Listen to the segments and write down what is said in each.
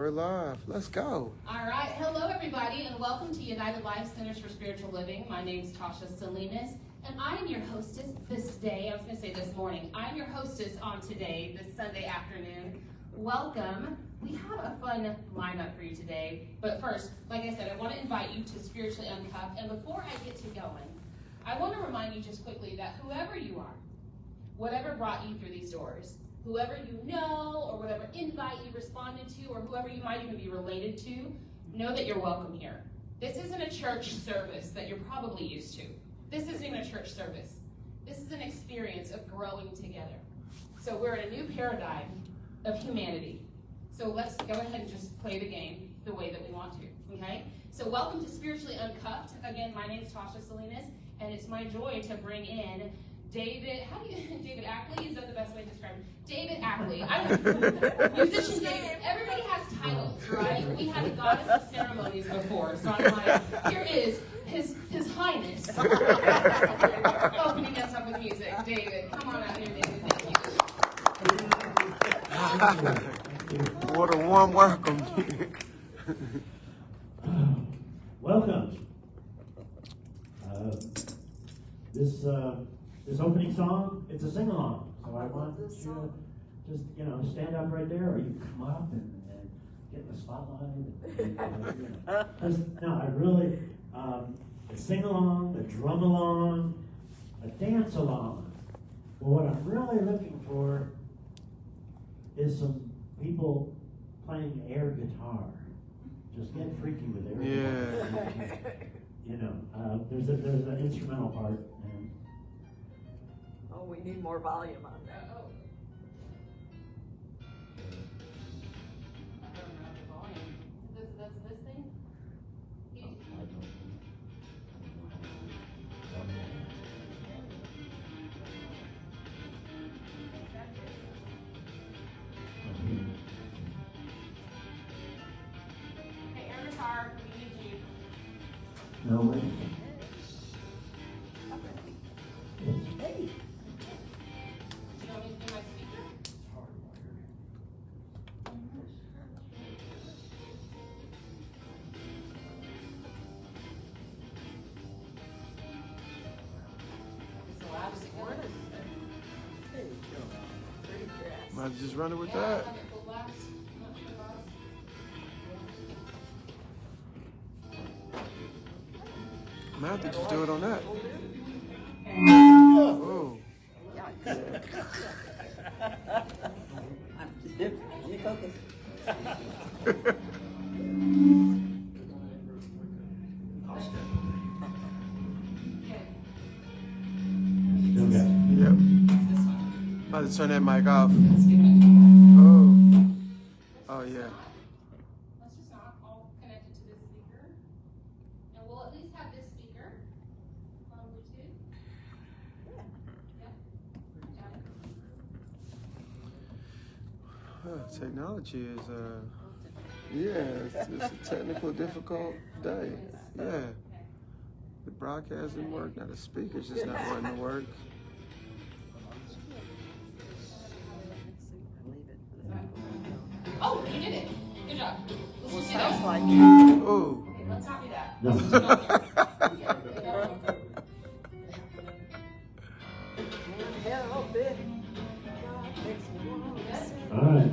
We're live. Let's go. All right. Hello, everybody, and welcome to United Life Centers for Spiritual Living. My name is Tasha Salinas, and I am your hostess this day. I was going to say this morning. I'm your hostess on today, this Sunday afternoon. Welcome. We have a fun lineup for you today. But first, like I said, I want to invite you to Spiritually Uncuffed. And before I get to going, I want to remind you just quickly that whoever you are, whatever brought you through these doors, whoever you know, or whatever invite you responded to, or whoever you might even be related to, know that you're welcome here. This isn't a church service that you're probably used to. This isn't even a church service. This is an experience of growing together. So we're in a new paradigm of humanity. So let's go ahead and just play the game the way that we want to, okay? So welcome to Spiritually Uncuffed. Again, my name is Tasha Salinas, and it's my joy to bring in David Ackley, is that the best way to describe him? David Ackley. Musician David. Everybody has titles, right? We had a goddess of ceremonies before, so I'm like, here is His Highness. Opening us up with music. David, come on out here, David. Thank you. What a warm welcome. Welcome. This opening song, it's a sing-along, so I want you to just, stand up right there, or you can come up and get in the spotlight. No, I really, a sing-along, a drum-along, a dance-along. But what I'm really looking for is some people playing air guitar. Just get freaky with air guitar. There's an instrumental part. Oh, we need more volume on that. I don't know the volume. That's this thing? Hey, air guitar, we need you. No way. Hey. Might just run it with that. Man, I think just do it on that. Oh. Let me focus. Yep. About to turn that mic off. Oh yeah. Let's just not all connected to this speaker. And we'll at least have this speaker on Bluetooth. Yeah. Technology is, it's a technical, difficult day. Yeah. The broadcast didn't work. Now the speaker's just not wanting to work. Oh, you did it. Good job. Let's just do that. Sounds like Oh. Okay, let's not do that. No. All right.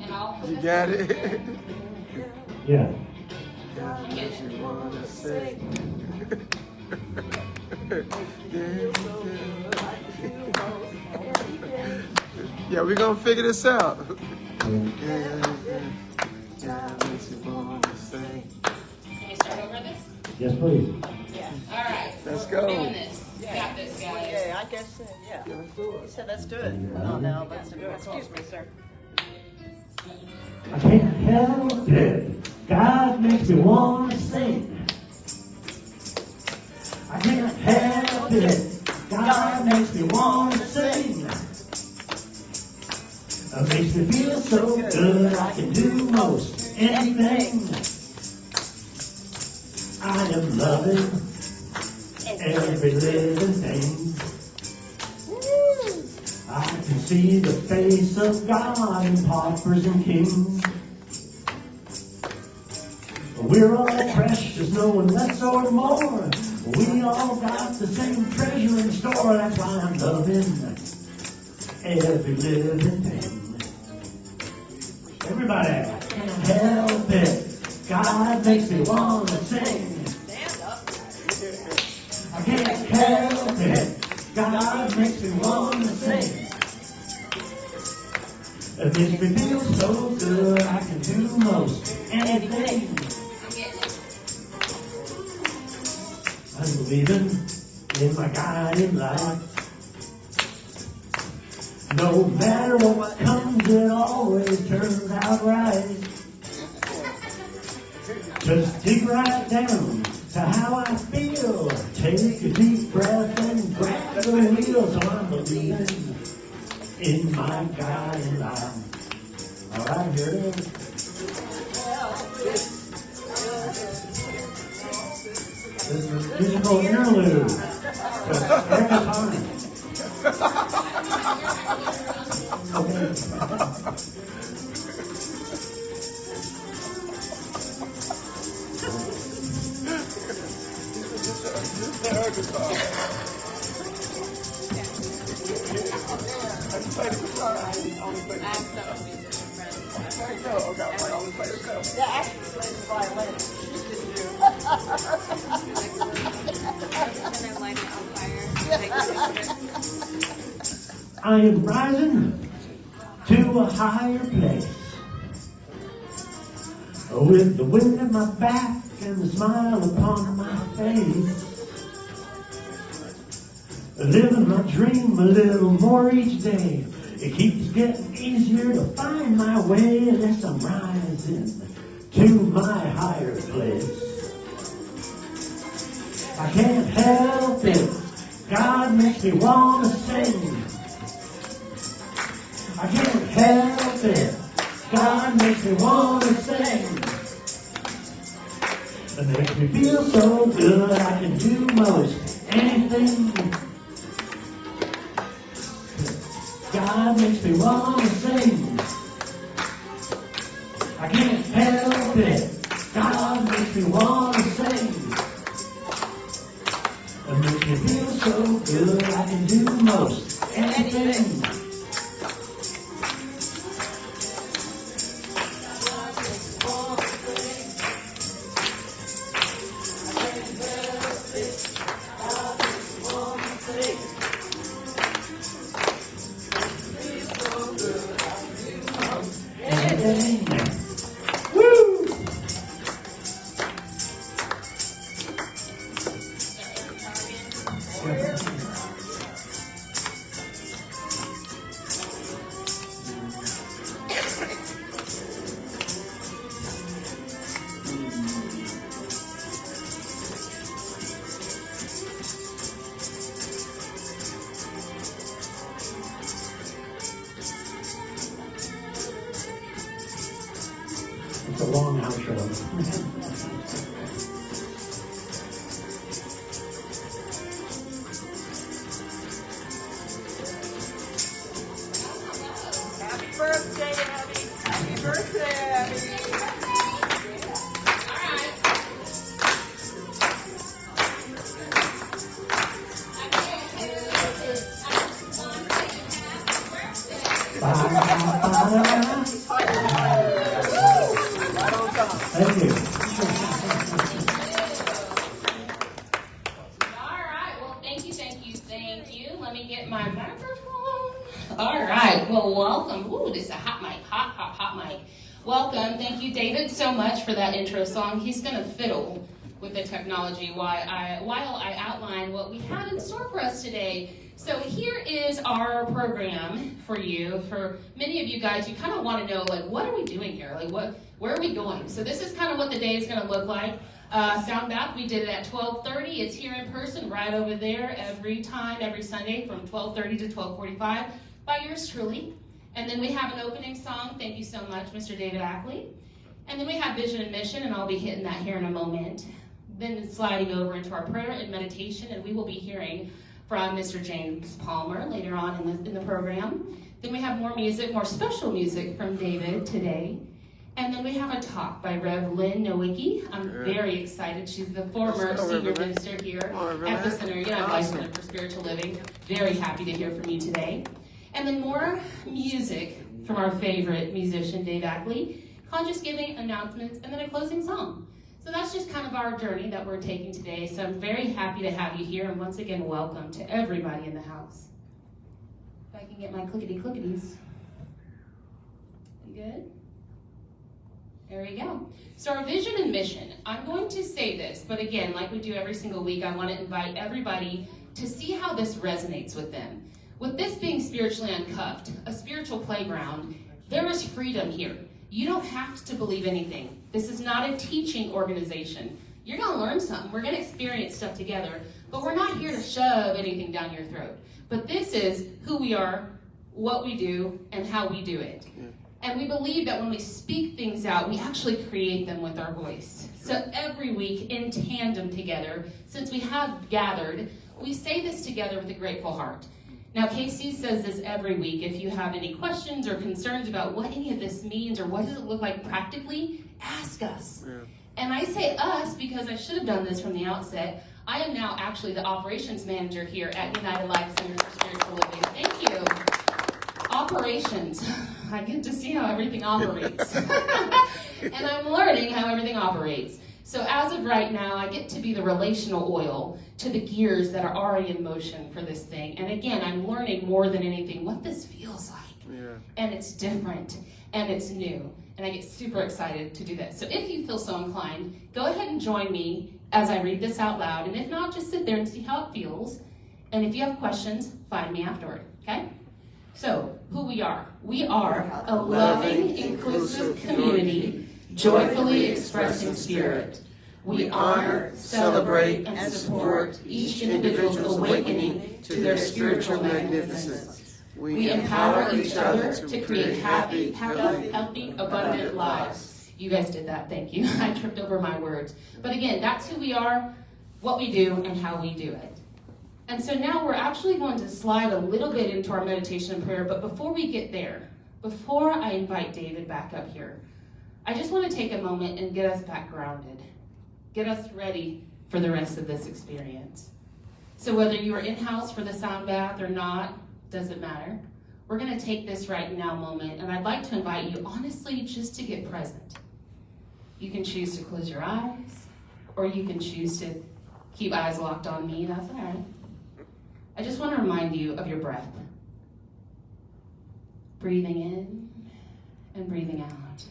And I'll put You this got in. it? Yeah. God makes you wanna sing. Yeah, we're gonna figure this out. God makes you wanna sing. Can we start over this? Yes, please. Yeah. All right. Let's We're go. doing this. We got this, guys. Yeah, I guess so, yeah. Yeah, let's do He it. said, let's do it. Oh, no, let's do it. Excuse me, sir. I can't help it. God makes me want to sing. I can't help it. God makes me want to sing. It makes me feel so good. I can do most anything. I am loving every living thing. I can see the face of God in paupers and kings. We're all precious, no one less or more. We all got the same treasure in store. That's why I'm loving every living thing. Everybody, can't help it. God makes me want to sing. Stand up. I can't help it. God makes me want to sing. It makes me feel so good. I can do most anything. I'm believing in my guiding light. No matter what comes, it always turns out right. Just dig right down to how I feel. Take a deep breath and grab the wheel. So I'm believing in my guiding light. All right, here it is. This is a musical interlude with Erica Conner. Yeah, Ackley plays the violin. I am rising to a higher place, with the wind at my back and the smile upon my face. Living my dream a little more each day. It keeps getting easier to find my way as I'm rising to my higher place. I can't help it. God makes me want to sing. I can't help it. God makes me want to sing. It makes me feel so good. I can do most anything. God makes me want to sing. I can't help it. God makes me want to sing. It makes me feel so good. I can do most anything. It's a long outro. Happy birthday, Abby. Happy birthday, Abby. Thank you. All right, well, thank you. Let me get my microphone. All right, well, welcome. Ooh, this is a hot mic, hot mic. Welcome. Thank you, David, so much for that intro song. He's going to fiddle with the technology while I outline what we have in store for us today. So here is our program for you. For many of you guys, you kind of want to know, like, what are we doing here? Like, where are we going? So this is kind of what the day is going to look like. Sound Bath, we did it at 12:30. It's here in person, right over there, every Sunday from 12:30 to 12:45 by yours truly. And then we have an opening song. Thank you so much, Mr. David Ackley. And then we have Vision and Mission, and I'll be hitting that here in a moment. Then sliding over into our prayer and meditation, and we will be hearing from Mr. James Palmer later on in the program. Then we have more music, more special music from David today. And then we have a talk by Rev. Lin Nowicki. I'm very excited. She's the former senior minister here at the Center, United Life Center for Spiritual Living. Very happy to hear from you today. And then more music from our favorite musician, Dave Ackley, conscious giving, announcements, and then a closing song. So that's just kind of our journey that we're taking today. So I'm very happy to have you here, and once again, welcome to everybody in the house. If I can get my clickety-clickities. You good? There we go. So our vision and mission, I'm going to say this, but again, like we do every single week, I want to invite everybody to see how this resonates with them. With this being spiritually uncuffed, a spiritual playground, there is freedom here. You don't have to believe anything. This is not a teaching organization. You're going to learn something. We're going to experience stuff together, but we're not here to shove anything down your throat. But this is who we are, what we do, and how we do it. And we believe that when we speak things out, we actually create them with our voice. So every week, in tandem together, since we have gathered, we say this together with a grateful heart. Now, Casey says this every week. If you have any questions or concerns about what any of this means or what does it look like practically, ask us. Yeah. And I say us because I should have done this from the outset. I am now actually the operations manager here at United Life Center for Spiritual Living. Thank you. Operations. I get to see how everything operates. And I'm learning how everything operates. So as of right now, I get to be the relational oil to the gears that are already in motion for this thing. And again, I'm learning more than anything what this feels like. Yeah. And it's different, and it's new. And I get super excited to do this. So if you feel so inclined, go ahead and join me as I read this out loud. And if not, just sit there and see how it feels. And if you have questions, find me afterward, okay? So, who we are. We are a loving, inclusive community, joyfully expressing spirit. We honor, celebrate, and support each individual's awakening to their spiritual magnificence. We empower each other to create happy, healthy, abundant lives. You guys did that, thank you. I tripped over my words. But again, that's who we are, what we do, and how we do it. And so now we're actually going to slide a little bit into our meditation and prayer, but before we get there, before I invite David back up here, I just want to take a moment and get us back grounded, get us ready for the rest of this experience. So whether you are in-house for the sound bath or not, doesn't matter. We're going to take this right now moment, and I'd like to invite you, honestly, just to get present. You can choose to close your eyes, or you can choose to keep eyes locked on me, that's all right. I just want to remind you of your breath. Breathing in and breathing out.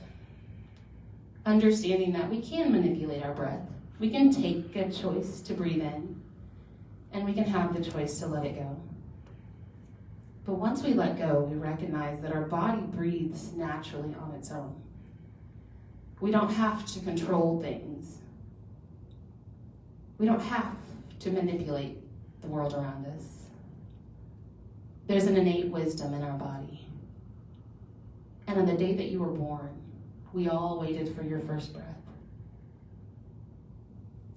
Understanding that we can manipulate our breath. We can take a choice to breathe in, and we can have the choice to let it go. But once we let go, we recognize that our body breathes naturally on its own. We don't have to control things. We don't have to manipulate the world around us. There's an innate wisdom in our body. And on the day that you were born, we all waited for your first breath.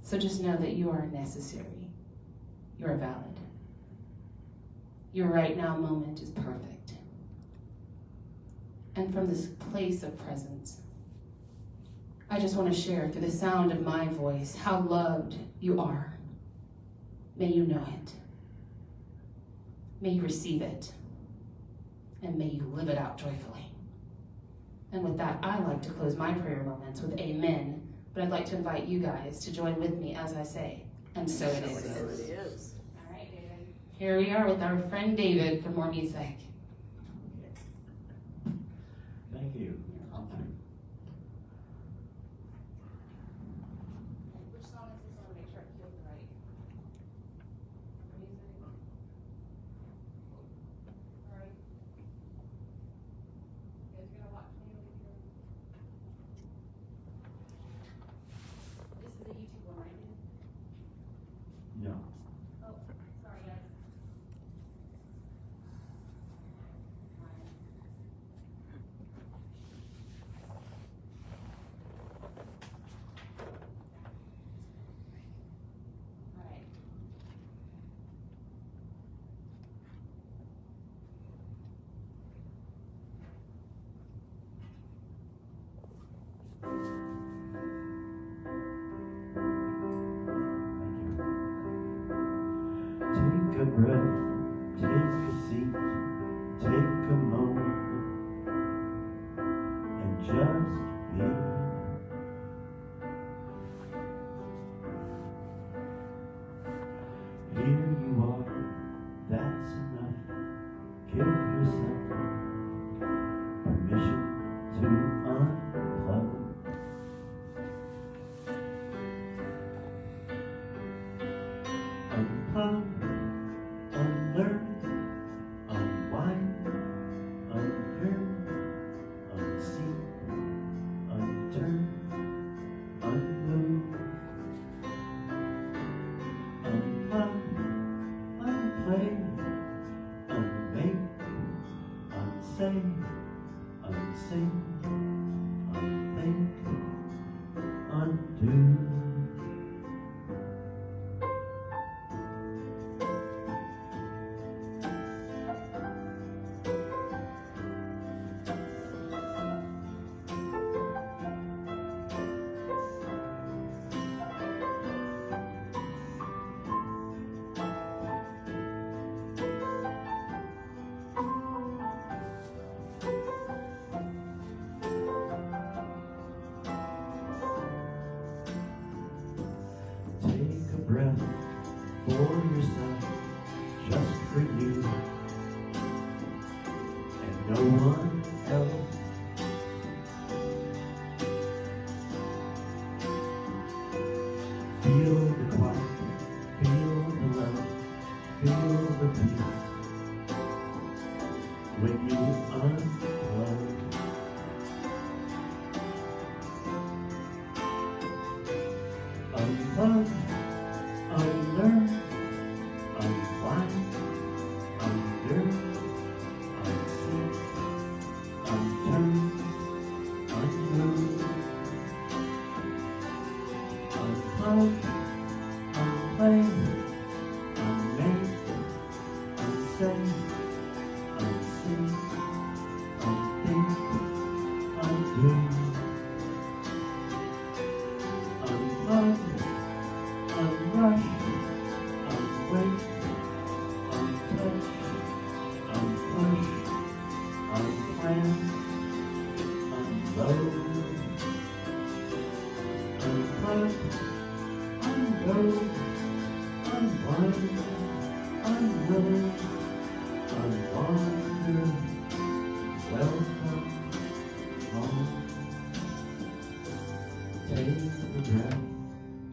So just know that you are necessary. You are valid. Your right now moment is perfect. And from this place of presence, I just want to share through the sound of my voice how loved you are. May you know it. May you receive it. And may you live it out joyfully. And with that, I like to close my prayer moments with amen. But I'd like to invite you guys to join with me as I say, and so it is. So it is. All right, David. Here we are with our friend David for more music. Thank you. Which song is this? I want to make sure it feels right. Music. All right. You guys gonna watch me over here? This is a YouTube one, right? No. Oh, sorry guys. breath, take a seat, take a moment, and just be. Here you are, that's enough. Give yourself permission to unplug. Unplug, unlearn, unwind, unhear, unsee, unturn, unmove. Unplug, unplay, unmake, unsay, unsing, unthink, undo. Take a breath for yourself, just for you, and no one else. Feel the quiet, feel the love, feel the peace. When you unplug, unplug, unlearn, unwind, undo, unsee, unturn, unmove. Unplug, unplay, unmake, unsay, unsee, unthink, undo. Unplug, unrush, unwait, untouch, unpush, unplan, unload. Unplug, ungo, unwind, unwilling, unwander. Welcome home. Take a breath,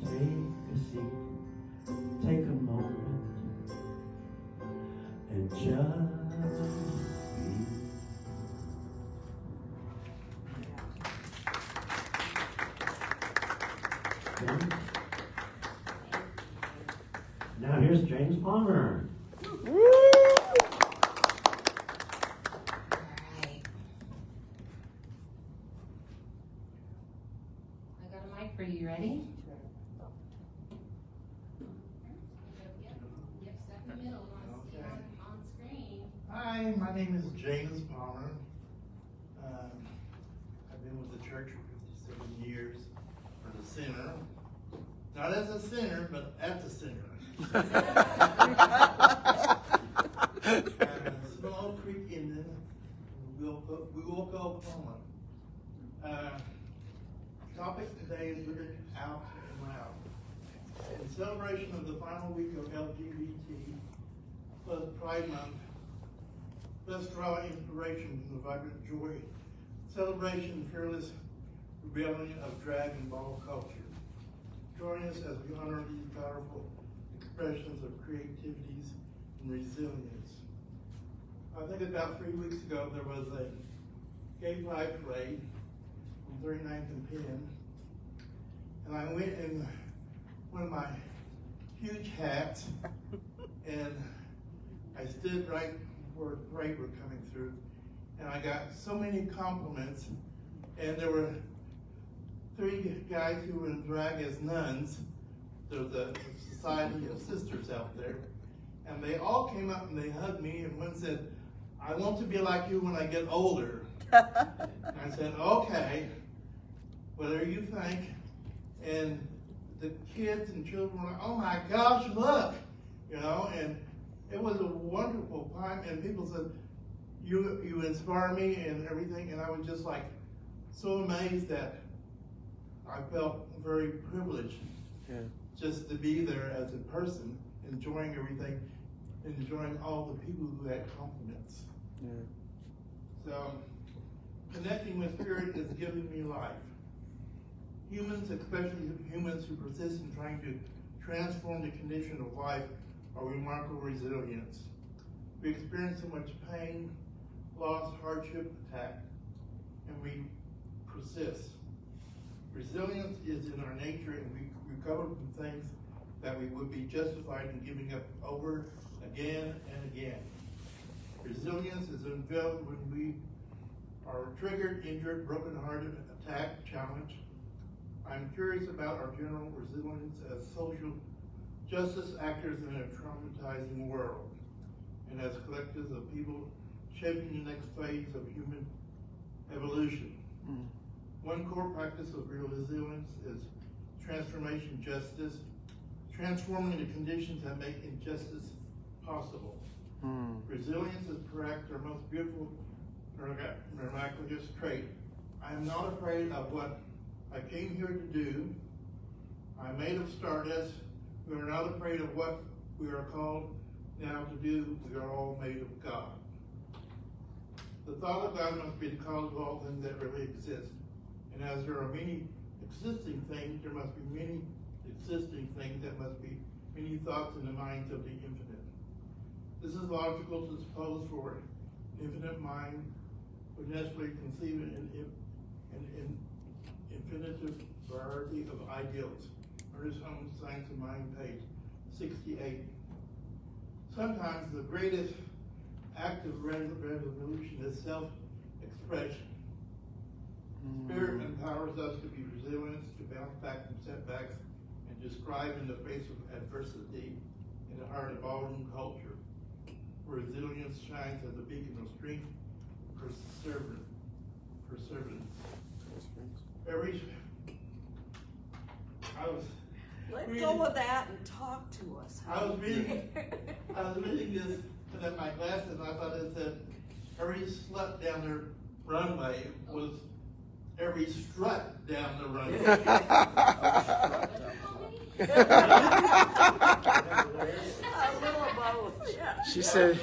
take a seat, take a moment, and just be. Okay. Now here's James Palmer. Alright. I got a mic for you. You ready? Yep, step in the middle. I want to see Okay. on screen. Hi, my name is James Palmer. I've been with the church for 57 years for the center. Not as a sinner, but at the center. Small Creek, Indian. We woke Oklahoma. Topic today is living out and loud. In celebration of the final week of LGBT plus Pride Month, let's draw inspiration from the vibrant joy, celebration, fearless rebellion of drag and ball culture. Join us as we honor these powerful expressions of creativities and resilience. I think about 3 weeks ago there was a gay pride parade on 39th and Penn, and I went in one of my huge hats and I stood right where the parade were coming through, and I got so many compliments, and there were 3 guys who were in drag as nuns. There's a society of sisters out there, and they all came up and they hugged me, and one said, "I want to be like you when I get older." And I said, "Okay, whatever you think." And the kids and children were like, "Oh my gosh, look," you know, and it was a wonderful time, and people said, you inspire me and everything, and I was just like so amazed that I felt very privileged just to be there as a person, enjoying everything, enjoying all the people who had compliments. So, connecting with spirit is giving me life. Humans, especially humans who persist in trying to transform the condition of life, are remarkable resilience. We experience so much pain, loss, hardship, attack, and we persist. Resilience is in our nature, and we recover from things that we would be justified in giving up over again and again. Resilience is unveiled when we are triggered, injured, brokenhearted, attacked, challenged. I'm curious about our general resilience as social justice actors in a traumatizing world, and as collectives of people shaping the next phase of human evolution. One core practice of real resilience is transformation justice, transforming the conditions that make injustice possible. Resilience is perhaps our most beautiful, miraculous trait. I am not afraid of what I came here to do. I'm made of stardust. We are not afraid of what we are called now to do. We are all made of God. The thought of God must be the cause of all things that really exist. And as there are many existing things, there must be many existing things that must be many thoughts in the minds of the infinite. This is logical to suppose, for an infinite mind would necessarily conceive an infinitive variety of ideals. Ernest Holmes' Science of Mind, page 68. Sometimes the greatest act of revolution is self-expression. Spirit empowers us to be resilient, to bounce back from setbacks, and to strive in the face of adversity in the heart of all-room culture, where resilience shines as a beacon of strength, perseverance. Let go of that and talk to us. I was reading this, and at my glasses, and I thought it said, every slut down the runway was every strut down the runway. A little of both. Yeah. She said,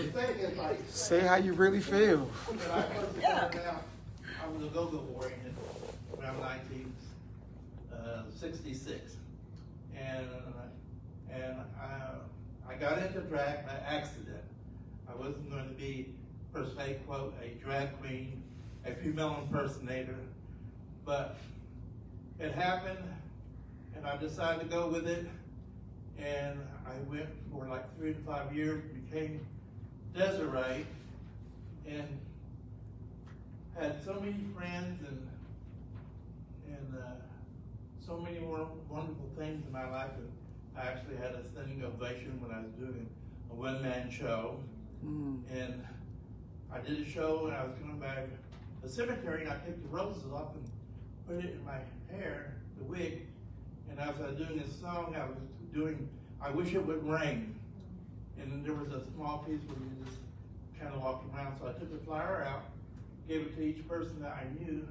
say how you really feel. When I first started out, I was a go-go boy around 1966. And I got into drag by accident. I wasn't going to be, per se, quote, a drag queen, a female impersonator, but it happened, and I decided to go with it, and I went for like 3 to 5 years, became Desiree, and had so many friends and so many wonderful things in my life. And I actually had a standing ovation when I was doing a one-man show. And I did a show, and I was coming back the cemetery, and I picked the roses off and put it in my hair, the wig. And as I was doing this song, I was doing I Wish It Would Rain. And there was a small piece where you just kind of walked around. So I took the flyer out, gave it to each person that I knew,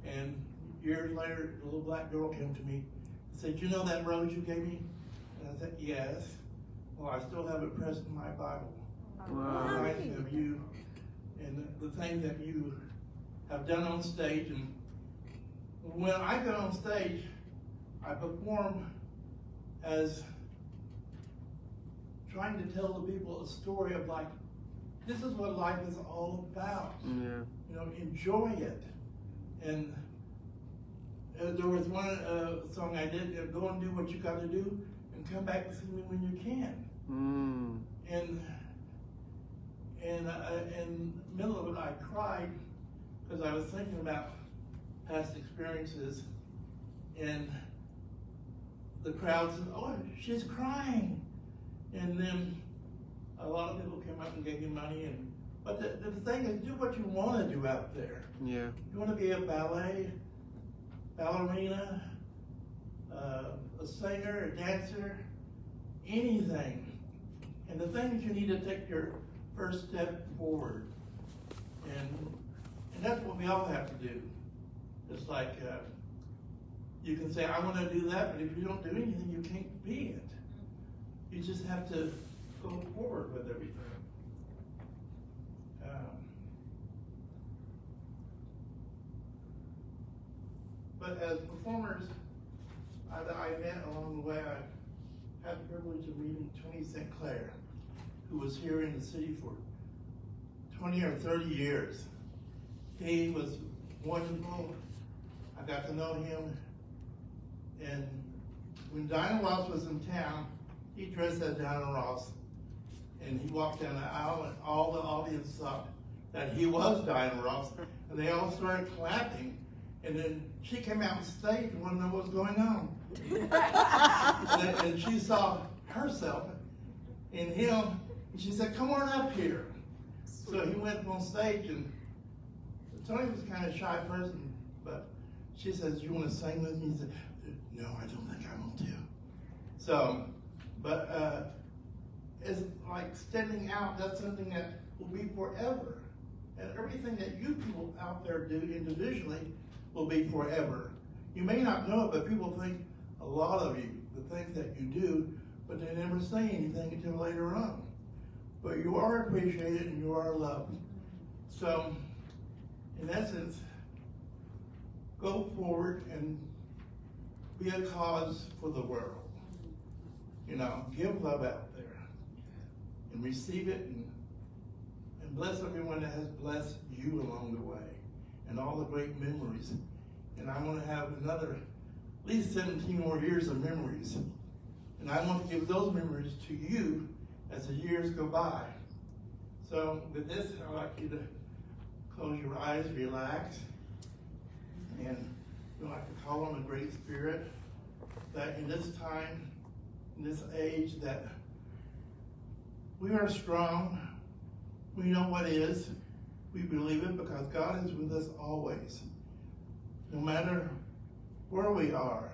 and years later, the little black girl came to me and said, "You know that rose you gave me?" And I said, "Yes." "Well, I still have it pressed in my Bible." Wow. Reminding of you and the things that you have done on stage. And when I go on stage, I perform as trying to tell the people a story of like, this is what life is all about. Yeah. You know, enjoy it. And there was one song I did, go and do what you got to do, and come back and see me when you can. And in the middle of it, I cried because I was thinking about past experiences, and the crowd said, "Oh, she's crying." And then a lot of people came up and gave me money. But the thing is, do what you want to do out there. Yeah. You want to be a ballerina, a singer, a dancer, anything. And the thing is, you need to take your first step forward. And that's what we all have to do. It's like, you can say, I want to do that, but if you don't do anything, you can't be it. You just have to go forward with everything. But as performers, I met along the way, I had the privilege of meeting Tony St. Clair, who was here in the city for 20 or 30 years. He was wonderful. I got to know him. And when Dinah Ross was in town, he dressed as Dinah Ross. And he walked down the aisle, and all the audience thought that he was Dinah Ross. And they all started clapping. And then she came out on stage and wanted to know what was going on. and she saw herself in him, and she said, come on up here. So he went on stage, and Tony was kind of a shy person, but she says, you want to sing with me? He said, no, I don't think I want to. So, but it's like standing out, that's something that will be forever. And everything that you people out there do individually will be forever. You may not know it, but people think a lot of you, the things that you do, but they never say anything until later on. But you are appreciated and you are loved. So, in essence, go forward and be a cause for the world. You know, give love out there and receive it and bless everyone that has blessed you along the way and all the great memories. And I want to have another, at least 17 more years of memories. And I want to give those memories to you as the years go by. So with this, I'd like you to close your eyes, relax, and we'd like to call on the Great Spirit that in this time, in this age, that we are strong, we know what is, we believe it because God is with us always. No matter where we are,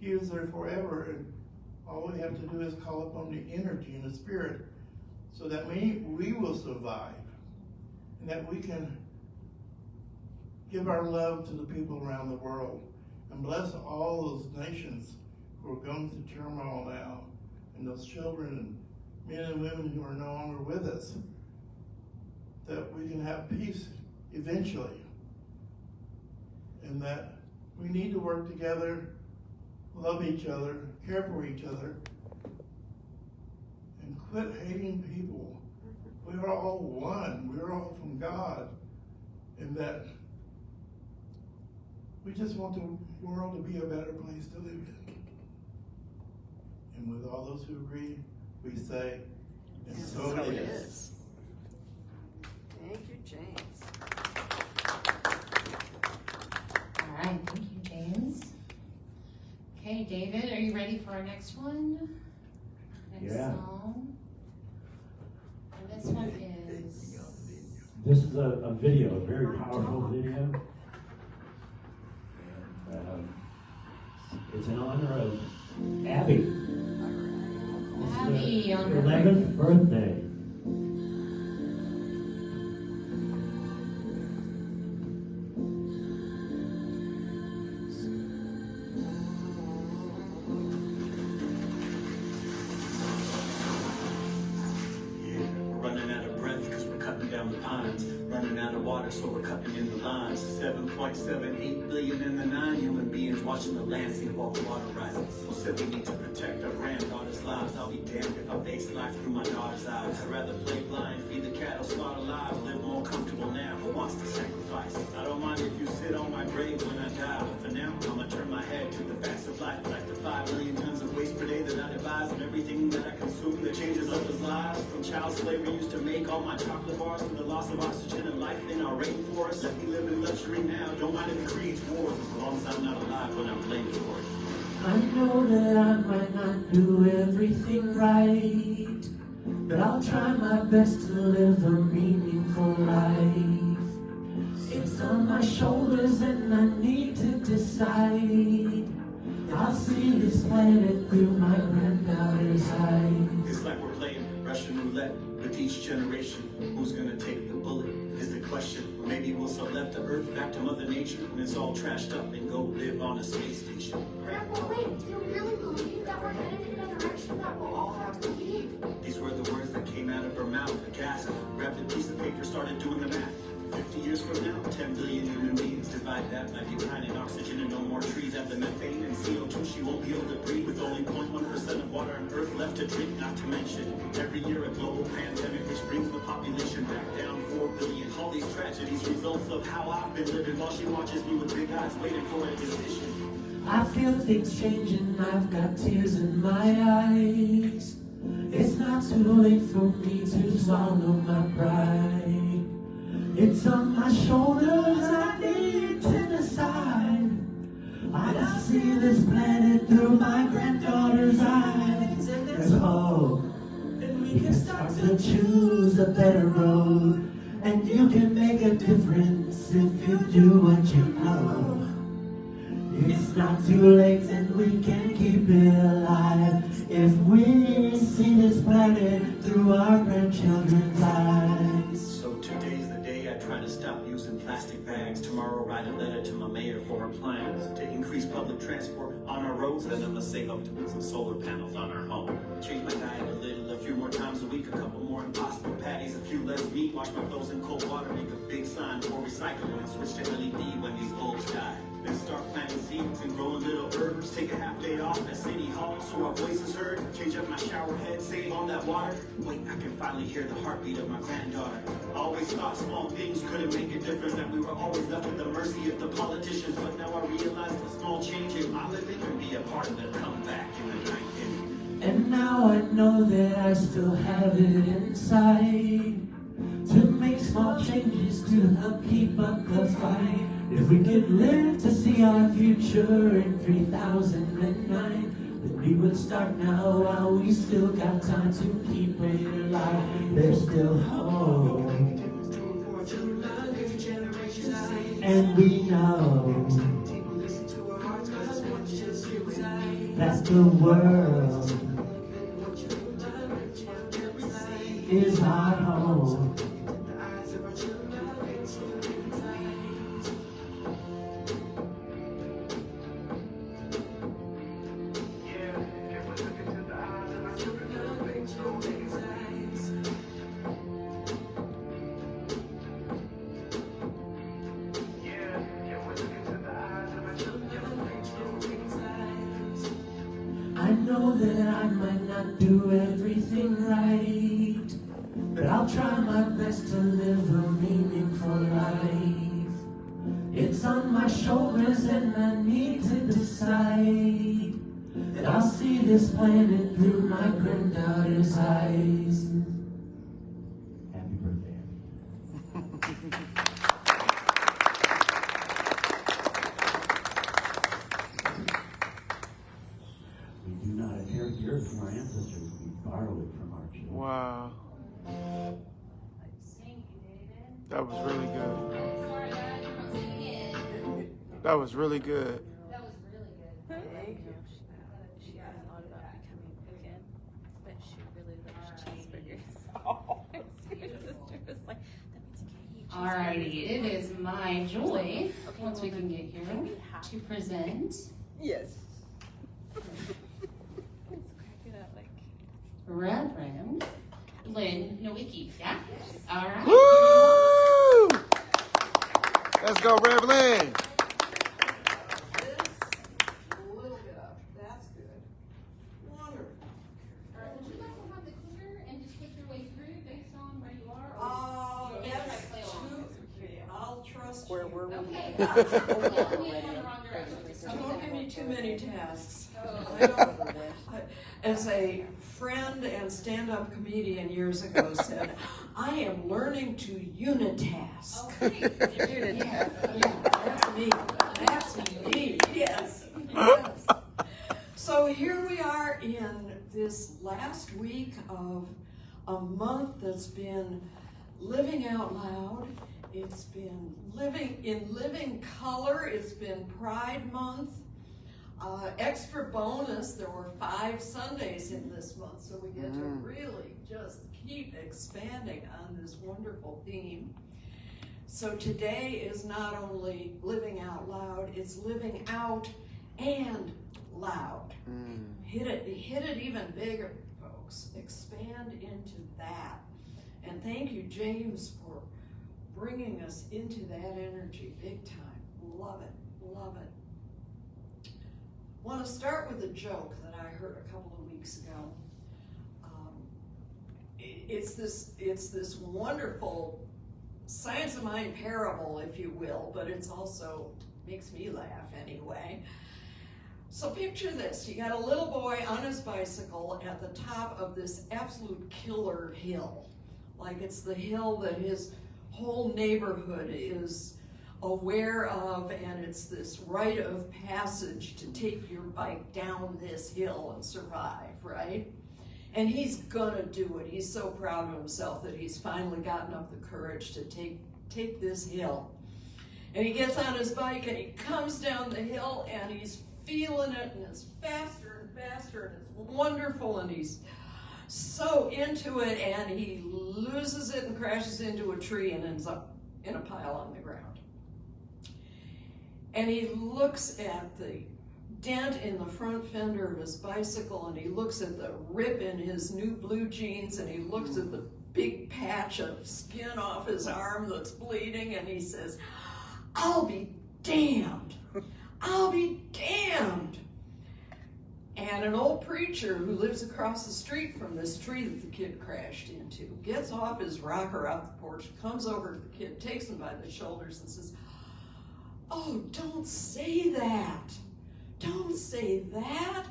He is there forever, and all we have to do is call upon the energy and the Spirit so that we will survive and that we can give our love to the people around the world and bless all those nations who are going through turmoil now, and those children and men and women who are no longer with us, that we can have peace eventually, and that we need to work together, love each other, care for each other, and quit hating people. We are all one. We are all from God, and that we just want the world to be a better place to live in. And with all those who agree, we say, and so it is. Thank you, James. All right, thank you, James. Okay, David, are you ready for our next one? Next song. And this one is... This is a video, a very powerful video. And, it's in honor of Abby. Abby on her 11th birthday. Running out of water, so we're cutting in the lines. 7.78 billion in the 9 human beings watching the landscape while the water rises. So said we need to protect our granddaughters' lives. I'll be damned if I face life through my daughter's eyes. I'd rather play blind, feed the cattle, slaughter live, live more comfortable now. Who wants to sacrifice? I don't mind if you sit on my grave when I die, but for now, I'ma turn my head to the facts of life. Like the 5 million tons of waste per day that I devise, and everything that I consume that changes others' lives. From child slavery used to make all my chocolate bars, to the loss of oxygen and life in our rainforest. Let me live in luxury now. Don't mind if it creates wars, as long as I'm not alive when I'm blamed for it. I know that I might not do everything right, but I'll try my best to live a meaningful life. It's on my shoulders and I need to decide I'll see this planet through my granddaughter's eyes. It's like we're playing Russian roulette with each generation. Who's gonna take the bullet is the question. Maybe we'll select the Earth back to Mother Nature when it's all trashed up and go live on a space station. Grandpa, wait, do you really believe that we're headed in a direction that we'll all have to leave? These were the words that came out of her mouth. A gasp, grabbed a piece of paper, started doing the math. 50 years from now, 10 billion human beings. Divide that by declining oxygen and no more trees. Add the methane and CO2, she won't be able to breathe. With only 0.1% of water on Earth left to drink. Not to mention, every year a global pandemic, which brings the population back down 4 billion. All these tragedies, results of how I've been living, while she watches me with big eyes, waiting for a decision. I feel things changing, I've got tears in my eyes. It's not too late for me to swallow my pride. It's on my shoulders, I need to decide. I see this planet through my granddaughter's eyes. There's hope, and we can start to choose a better road. And you can make a difference if you do what you know. It's not too late and we can keep it alive if we see this planet through our grandchildren's eyes. So today's the day I try to stop using plastic bags. Tomorrow write a letter to my mayor for her plans to increase public transport on our roads. Then I'm gonna save up to put some solar panels on our home. Change my diet a little, a few more times a week, a couple more impossible patties, a few less meat, wash my clothes in cold water, make a big sign for recycling, and switch to LED when these bulbs die. Then start planting seeds and growing little herbs. Take a half day off at City Hall so our voices heard. Change up my shower head, save on that water. Wait, I can finally hear the heartbeat of my granddaughter. I always thought small things couldn't make a difference, that we were always left at the mercy of the politicians. But now I realize the small change in my living can be a part of the comeback in the night. And now I know that I still have it inside to make small changes to help keep up the fight. If we could live to see our future in 3009, then we would start now while we still got time to keep it alive. There's still hope, and we know that the world is our home. I know that I might not do everything right, but I'll try my best to live a meaningful life. It's on my shoulders and I need to decide that I'll see this planet through my granddaughter's eyes. Happy birthday. We do not inherit the earth from our ancestors, we borrow it from our children. Wow. Thank you, David. That was really good. Sorry, guys, I'm not singing it. That was really good. That was really good. Thank you. She hadn't thought about becoming vegan, but she really loves cheeseburgers. Oh. My sister was like, that means you can't eat cheeseburgers. Alrighty, it is my joy, once we can get here, to present Yes. Let's crack it up like. Reverend Lin Nowicki. Yeah? Alright. Woo! Let's go, Rev Lin. That's good. Wonderful. Alright, would you like to have the clicker and just click your way through based on where you are? Or you want me to try to play along? I'll trust Where you. were we? Okay. Yeah, we went in the wrong direction. Just tell me Don't that give me one. too many tasks. Oh. As a friend and stand-up comedian years ago said, I am learning to unitask. Okay. Yeah, that's me. That's me. Yes. Yes. So here we are in this last week of a month that's been living out loud. It's been living in living color. It's been Pride Month. Extra bonus, there were 5 Sundays in this month, so we get to really just keep expanding on this wonderful theme. So today is not only living out loud, it's living out and loud. Hit it even bigger, folks. Expand into that. And thank you, James, for bringing us into that energy big time. Love it, love it. I want to start with a joke that I heard a couple of weeks ago. It's this wonderful science of mind parable, if you will, but it's also makes me laugh anyway. So picture this, you got a little boy on his bicycle at the top of this absolute killer hill. Like it's the hill that his whole neighborhood is aware of, and it's this rite of passage to take your bike down this hill and survive, right? And he's gonna do it. He's so proud of himself that he's finally gotten up the courage to take this hill. And he gets on his bike and he comes down the hill and he's feeling it, and it's faster and faster, and it's wonderful, and he's so into it, and he loses it and crashes into a tree and ends up in a pile on the ground. And he looks at the dent in the front fender of his bicycle, and he looks at the rip in his new blue jeans, and he looks at the big patch of skin off his arm that's bleeding, and he says, "I'll be damned. I'll be damned." And an old preacher who lives across the street from this tree that the kid crashed into gets off his rocker out the porch, comes over to the kid, takes him by the shoulders and says, "Oh, don't say that. Don't say that.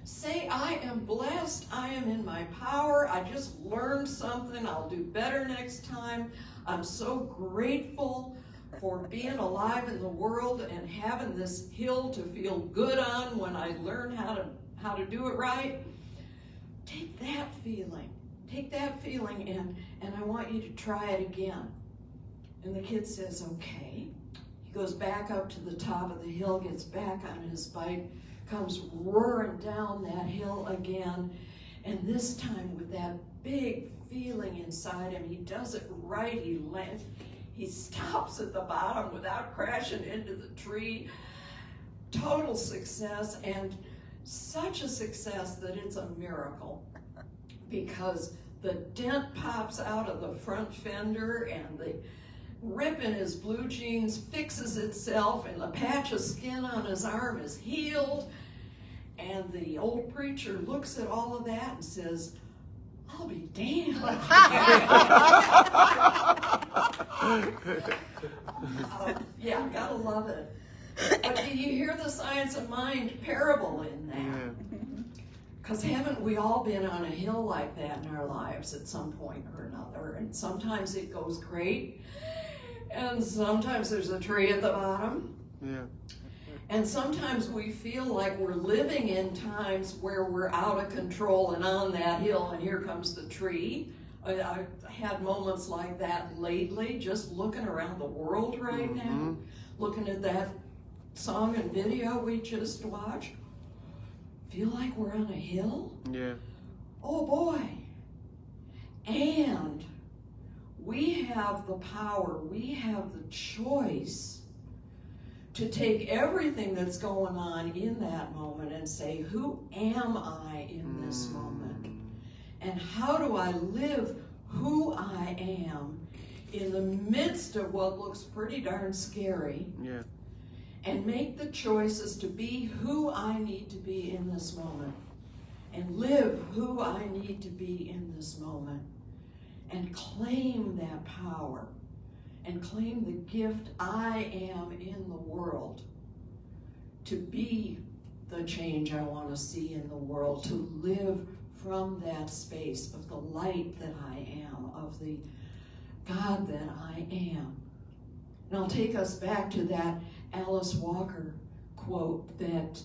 Say, I am blessed. I am in my power. I just learned something. I'll do better next time. I'm so grateful for being alive in the world and having this hill to feel good on when I learn how to do it right." Take that feeling. Take that feeling and I want you to try it again. And the kid says, "Okay." He goes back up to the top of the hill, gets back on his bike, comes roaring down that hill again, and this time with that big feeling inside him, he does it right. He stops at the bottom without crashing into the tree. Total success, and such a success that it's a miracle, because the dent pops out of the front fender and the rip in his blue jeans fixes itself and the patch of skin on his arm is healed. And the old preacher looks at all of that and says, "I'll be damned." Yeah, gotta love it. But do you hear the science of mind parable in that? Because haven't we all been on a hill like that in our lives at some point or another? And sometimes it goes great, and sometimes there's a tree at the bottom. Yeah. And sometimes we feel like we're living in times where we're out of control and on that hill, and here comes the tree. I've had moments like that lately, just looking around the world right now, looking at that song and video we just watched. Feel like we're on a hill? Yeah. Oh boy. And we have the power, we have the choice to take everything that's going on in that moment and say, who am I in this moment? And how do I live who I am in the midst of what looks pretty darn scary? Yeah. And make the choices to be who I need to be in this moment. And live who I need to be in this moment. And claim that power. And claim the gift I am in the world. To be the change I want to see in the world. To live from that space of the light that I am. Of the God that I am. And I'll take us back to that Alice Walker quote that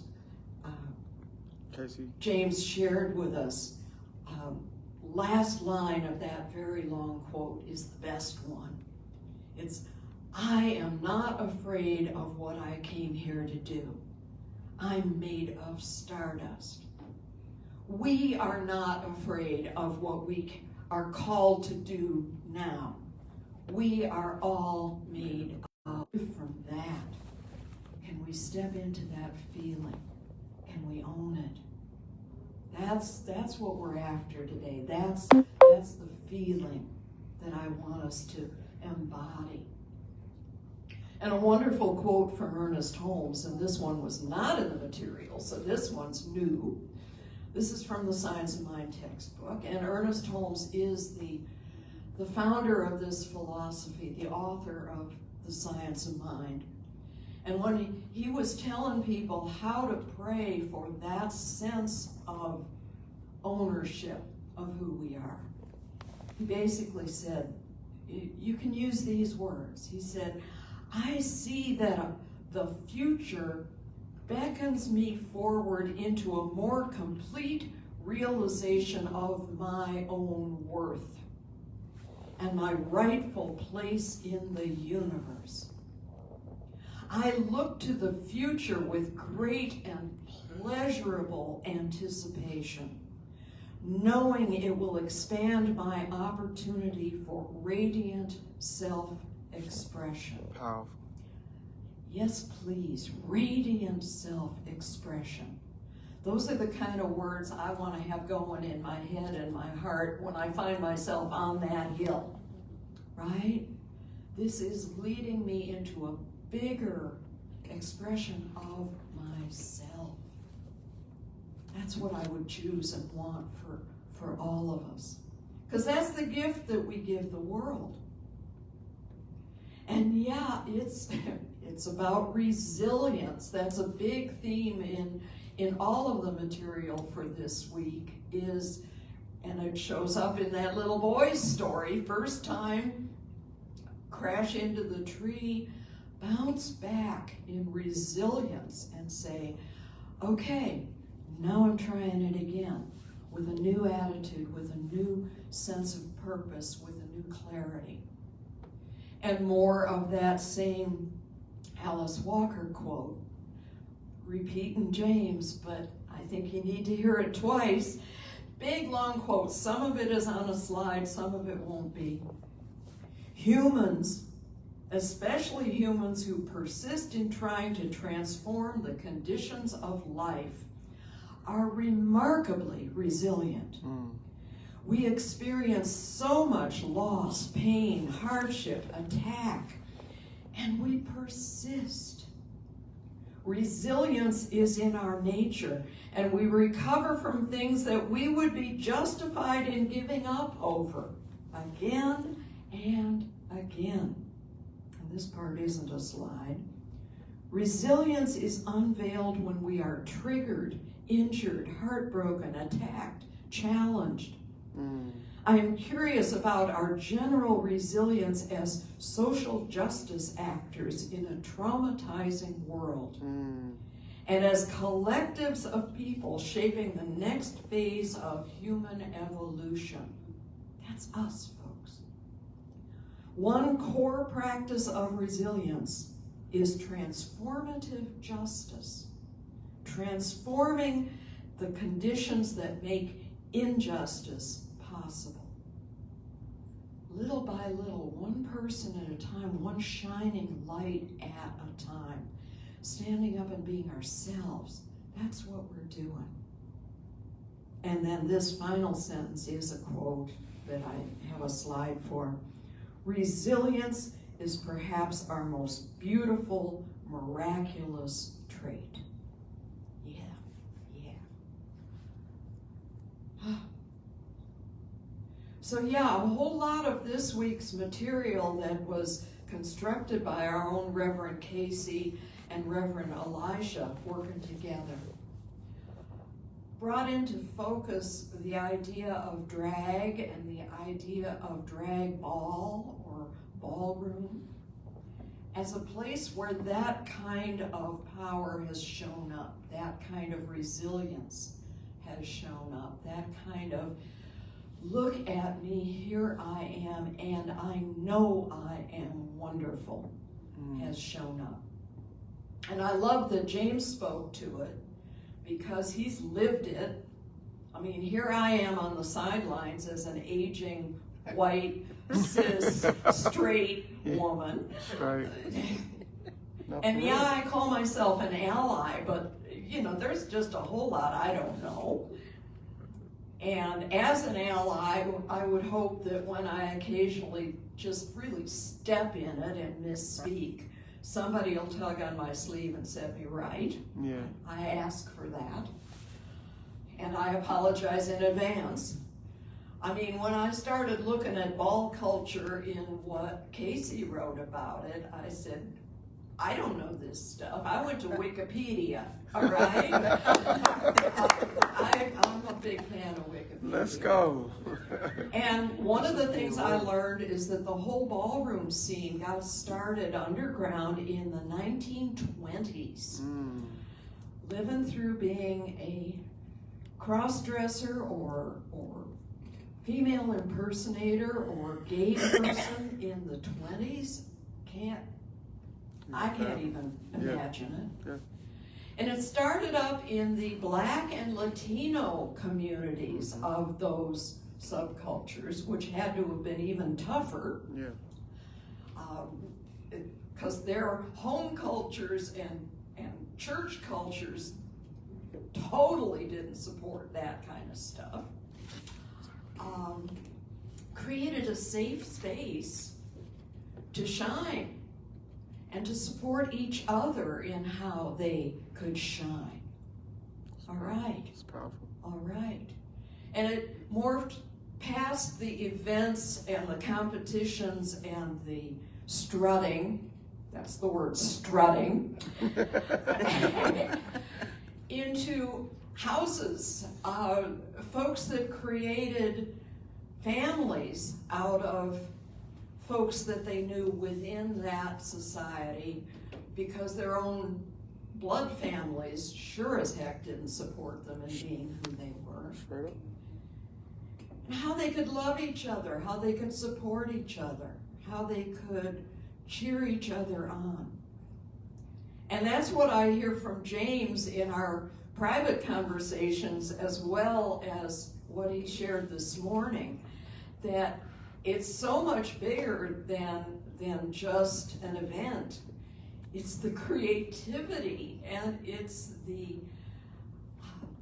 James shared with us. Last line of that very long quote is the best one. It's, I am not afraid of what I came here to do. I'm made of stardust. We are not afraid of what we are called to do now. We are all made of. From that, can we step into that feeling? Can we own it? That's what we're after today. That's the feeling that I want us to embody. And a wonderful quote from Ernest Holmes, and this one was not in the material, so this one's new. This is from the Science of Mind textbook, and Ernest Holmes is the founder of this philosophy, the author of the Science of Mind. And when he was telling people how to pray for that sense of ownership of who we are, he basically said, you can use these words. He said, I see that the future beckons me forward into a more complete realization of my own worth and my rightful place in the universe. I look to the future with great and pleasurable anticipation, knowing it will expand my opportunity for radiant self-expression. Powerful. Yes, please, radiant self-expression. Those are the kind of words I want to have going in my head and my heart when I find myself on that hill, right? This is leading me into a bigger expression of myself. That's what I would choose and want for all of us. Because that's the gift that we give the world. And yeah, it's about resilience. That's a big theme in all of the material for this week is, and it shows up in that little boy's story, first time, crash into the tree, bounce back in resilience and say, okay, now I'm trying it again with a new attitude, with a new sense of purpose, with a new clarity. And more of that same Alice Walker quote, repeating James, but I think you need to hear it twice. Big, long quote. Some of it is on a slide, some of it won't be. Humans, especially humans who persist in trying to transform the conditions of life, are remarkably resilient. We experience so much loss, pain, hardship, attack, and we persist. Resilience is in our nature, and we recover from things that we would be justified in giving up over again and again. And this part isn't a slide. Resilience is unveiled when we are triggered, injured, heartbroken, attacked, challenged. I am curious about our general resilience as social justice actors in a traumatizing world, and as collectives of people shaping the next phase of human evolution. That's us, folks. One core practice of resilience is transformative justice, transforming the conditions that make injustice possible. Little by little, one person at a time, one shining light at a time, standing up and being ourselves. That's what we're doing. And then this final sentence is a quote that I have a slide for. Resilience is perhaps our most beautiful, miraculous trait. So yeah, a whole lot of this week's material that was constructed by our own Reverend Casey and Reverend Elisha working together brought into focus the idea of drag and the idea of drag ball or ballroom as a place where that kind of power has shown up, that kind of resilience has shown up, that kind of look at me, here I am, and I know I am wonderful, has shown up. And I love that James spoke to it because he's lived it. I mean, here I am on the sidelines as an aging, white, cis, straight woman. Right. And yeah, I call myself an ally, but you know, there's just a whole lot I don't know. And as an ally, I would hope that when I occasionally just really step in it and misspeak, somebody will tug on my sleeve and set me right. Yeah. I ask for that. And I apologize in advance. I mean, when I started looking at ball culture in what Casey wrote about it, I said, I don't know this stuff. I went to Wikipedia, all right? I'm a big fan of Wikipedia. Let's go. And one of the things I learned is that the whole ballroom scene got started underground in the 1920s. Living through being a cross-dresser or female impersonator or gay person in the 20s, I can't even imagine it. Yeah. And it started up in the Black and Latino communities of those subcultures, which had to have been even tougher. Yeah. Because their home cultures and church cultures totally didn't support that kind of stuff. Created a safe space to shine and to support each other in how they could shine. All right. It's powerful. All right. And it morphed past the events and the competitions and the strutting, that's the word, strutting, into houses, folks that created families out of folks that they knew within that society, because their own blood families sure as heck didn't support them in being who they were. Straight up. And how they could love each other, how they could support each other, how they could cheer each other on. And that's what I hear from James in our private conversations, as well as what he shared this morning, that it's so much bigger than just an event. It's the creativity, and it's the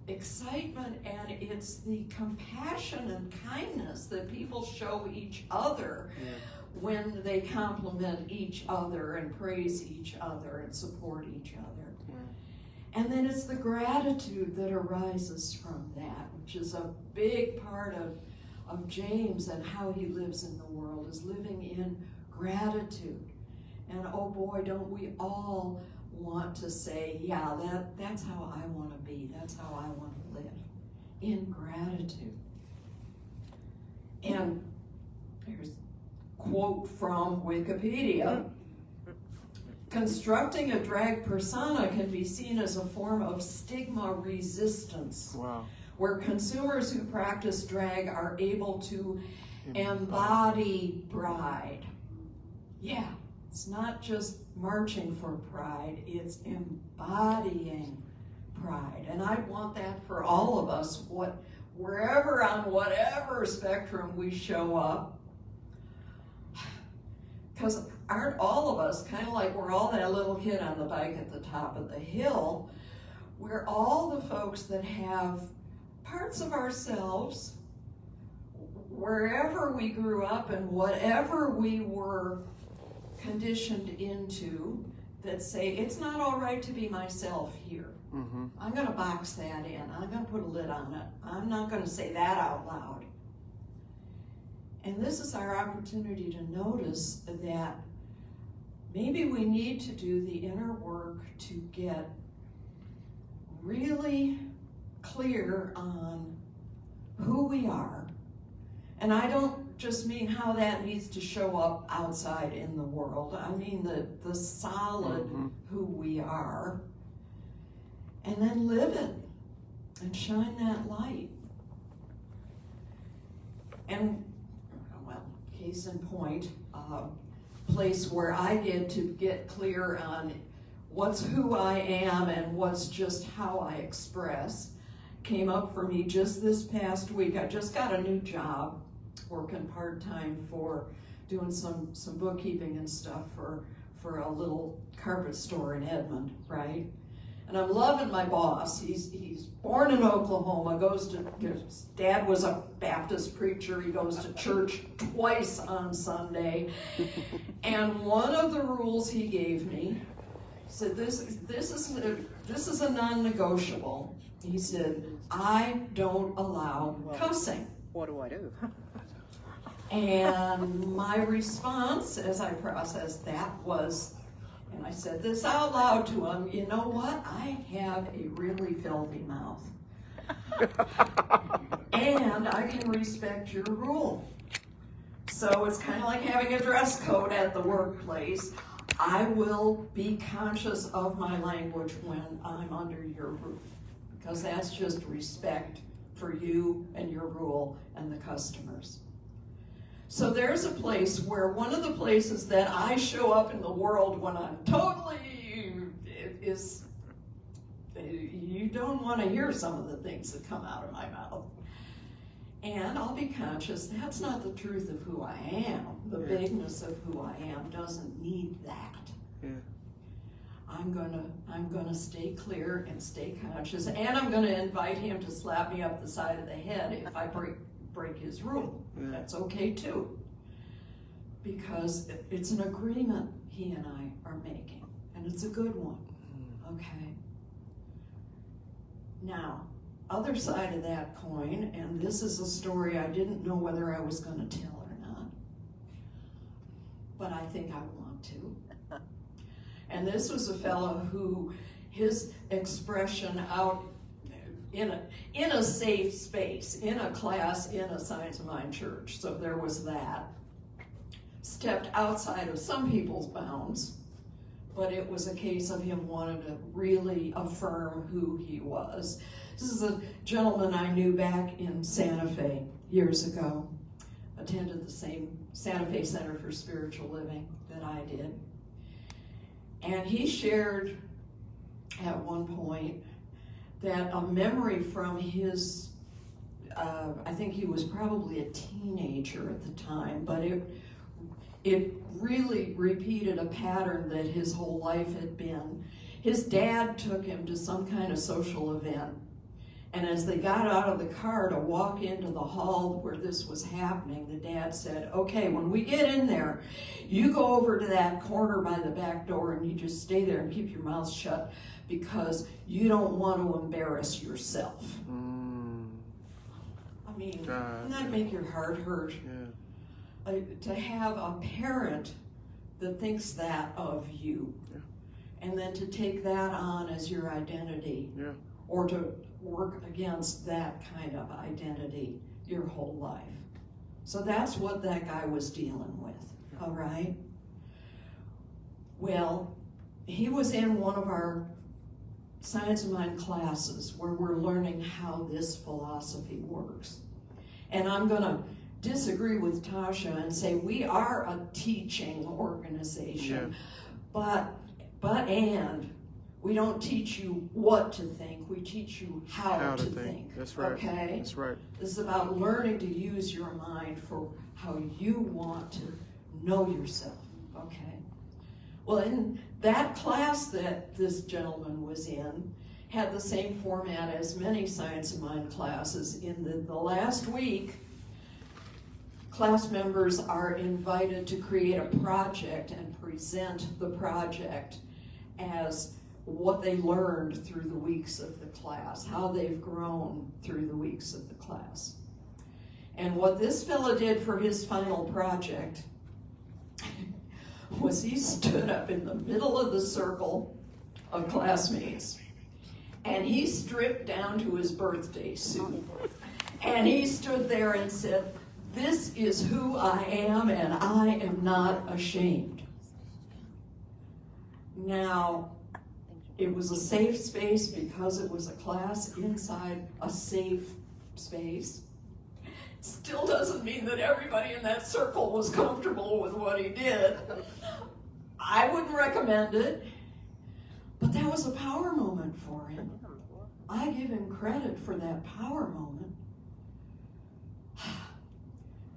excitement, and it's the compassion and kindness that people show each other when they compliment each other and praise each other and support each other. And then it's the gratitude that arises from that, which is a big part of James and how he lives in the world, is living in gratitude. And oh boy, don't we all want to say, yeah, that's how I want to be, that's how I want to live, in gratitude. And here's a quote from Wikipedia. Constructing a drag persona can be seen as a form of stigma resistance. Wow. Where consumers who practice drag are able to embody pride. Yeah, it's not just marching for pride, it's embodying pride. And I want that for all of us, wherever on whatever spectrum we show up. Because aren't all of us kind of like we're all that little kid on the bike at the top of the hill? We're all the folks that have parts of ourselves, wherever we grew up and whatever we were conditioned into, that say, it's not all right to be myself here. I'm going to box that in. I'm going to put a lid on it. I'm not going to say that out loud. And this is our opportunity to notice that maybe we need to do the inner work to get really clear on who we are. And I don't just mean how that needs to show up outside in the world. I mean the solid who we are. And then live it and shine that light. And, well, case in point, place where I get to get clear on what's who I am and what's just how I express came up for me just this past week. I just got a new job working part-time for doing some bookkeeping and stuff for a little carpet store in Edmond, right? And I'm loving my boss. He's born in Oklahoma, his dad was a Baptist preacher. He goes to church twice on Sunday. And one of the rules he gave me, he said, this is a non-negotiable. He said, I don't allow cussing. What do I do? And my response as I processed that was, and I said this out loud to him, you know what? I have a really filthy mouth. And I can respect your rule. So it's kind of like having a dress code at the workplace. I will be conscious of my language when I'm under your roof, because that's just respect for you and your rule and the customers. So there's a place where one of the places that I show up in the world when I'm you don't want to hear some of the things that come out of my mouth. And I'll be conscious that's not the truth of who I am. The bigness of who I am doesn't need that. Yeah. I'm gonna stay clear and stay conscious, and I'm gonna invite him to slap me up the side of the head if I break his rule. Yeah. That's okay too, because it's an agreement he and I are making, and it's a good one. Okay. Now, other side of that coin, and this is a story I didn't know whether I was going to tell or not, but I think I want to. And this was a fellow who, his expression out in a safe space, in a class, in a Science of Mind church, so there was that, stepped outside of some people's bounds, but it was a case of him wanting to really affirm who he was. This is a gentleman I knew back in Santa Fe years ago, attended the same Santa Fe Center for Spiritual Living that I did. And he shared at one point that a memory from his, I think he was probably a teenager at the time, but it really repeated a pattern that his whole life had been. His dad took him to some kind of social event, and as they got out of the car to walk into the hall where this was happening, the dad said, okay, when we get in there, you go over to that corner by the back door and you just stay there and keep your mouth shut, because you don't want to embarrass yourself. I mean, doesn't that make your heart hurt? Yeah. To have a parent that thinks that of you, and then to take that on as your identity, or to work against that kind of identity your whole life. So that's what that guy was dealing with, all right? Well, he was in one of our Science of Mind classes where we're learning how this philosophy works. And I'm gonna disagree with Tasha and say we are a teaching organization, but we don't teach you what to think, we teach you how to think. That's right. Okay? That's right. This is about learning to use your mind for how you want to know yourself, okay? Well, in that class that this gentleman was in had the same format as many Science of Mind classes. In the last week, class members are invited to create a project and present the project as what they learned through the weeks of the class, how they've grown through the weeks of the class. And what this fellow did for his final project was he stood up in the middle of the circle of classmates, and he stripped down to his birthday suit. And he stood there and said, this is who I am, and I am not ashamed. Now, it was a safe space because it was a class inside a safe space. Still doesn't mean that everybody in that circle was comfortable with what he did. I wouldn't recommend it, But that was a power moment for him. I give him credit for that power moment.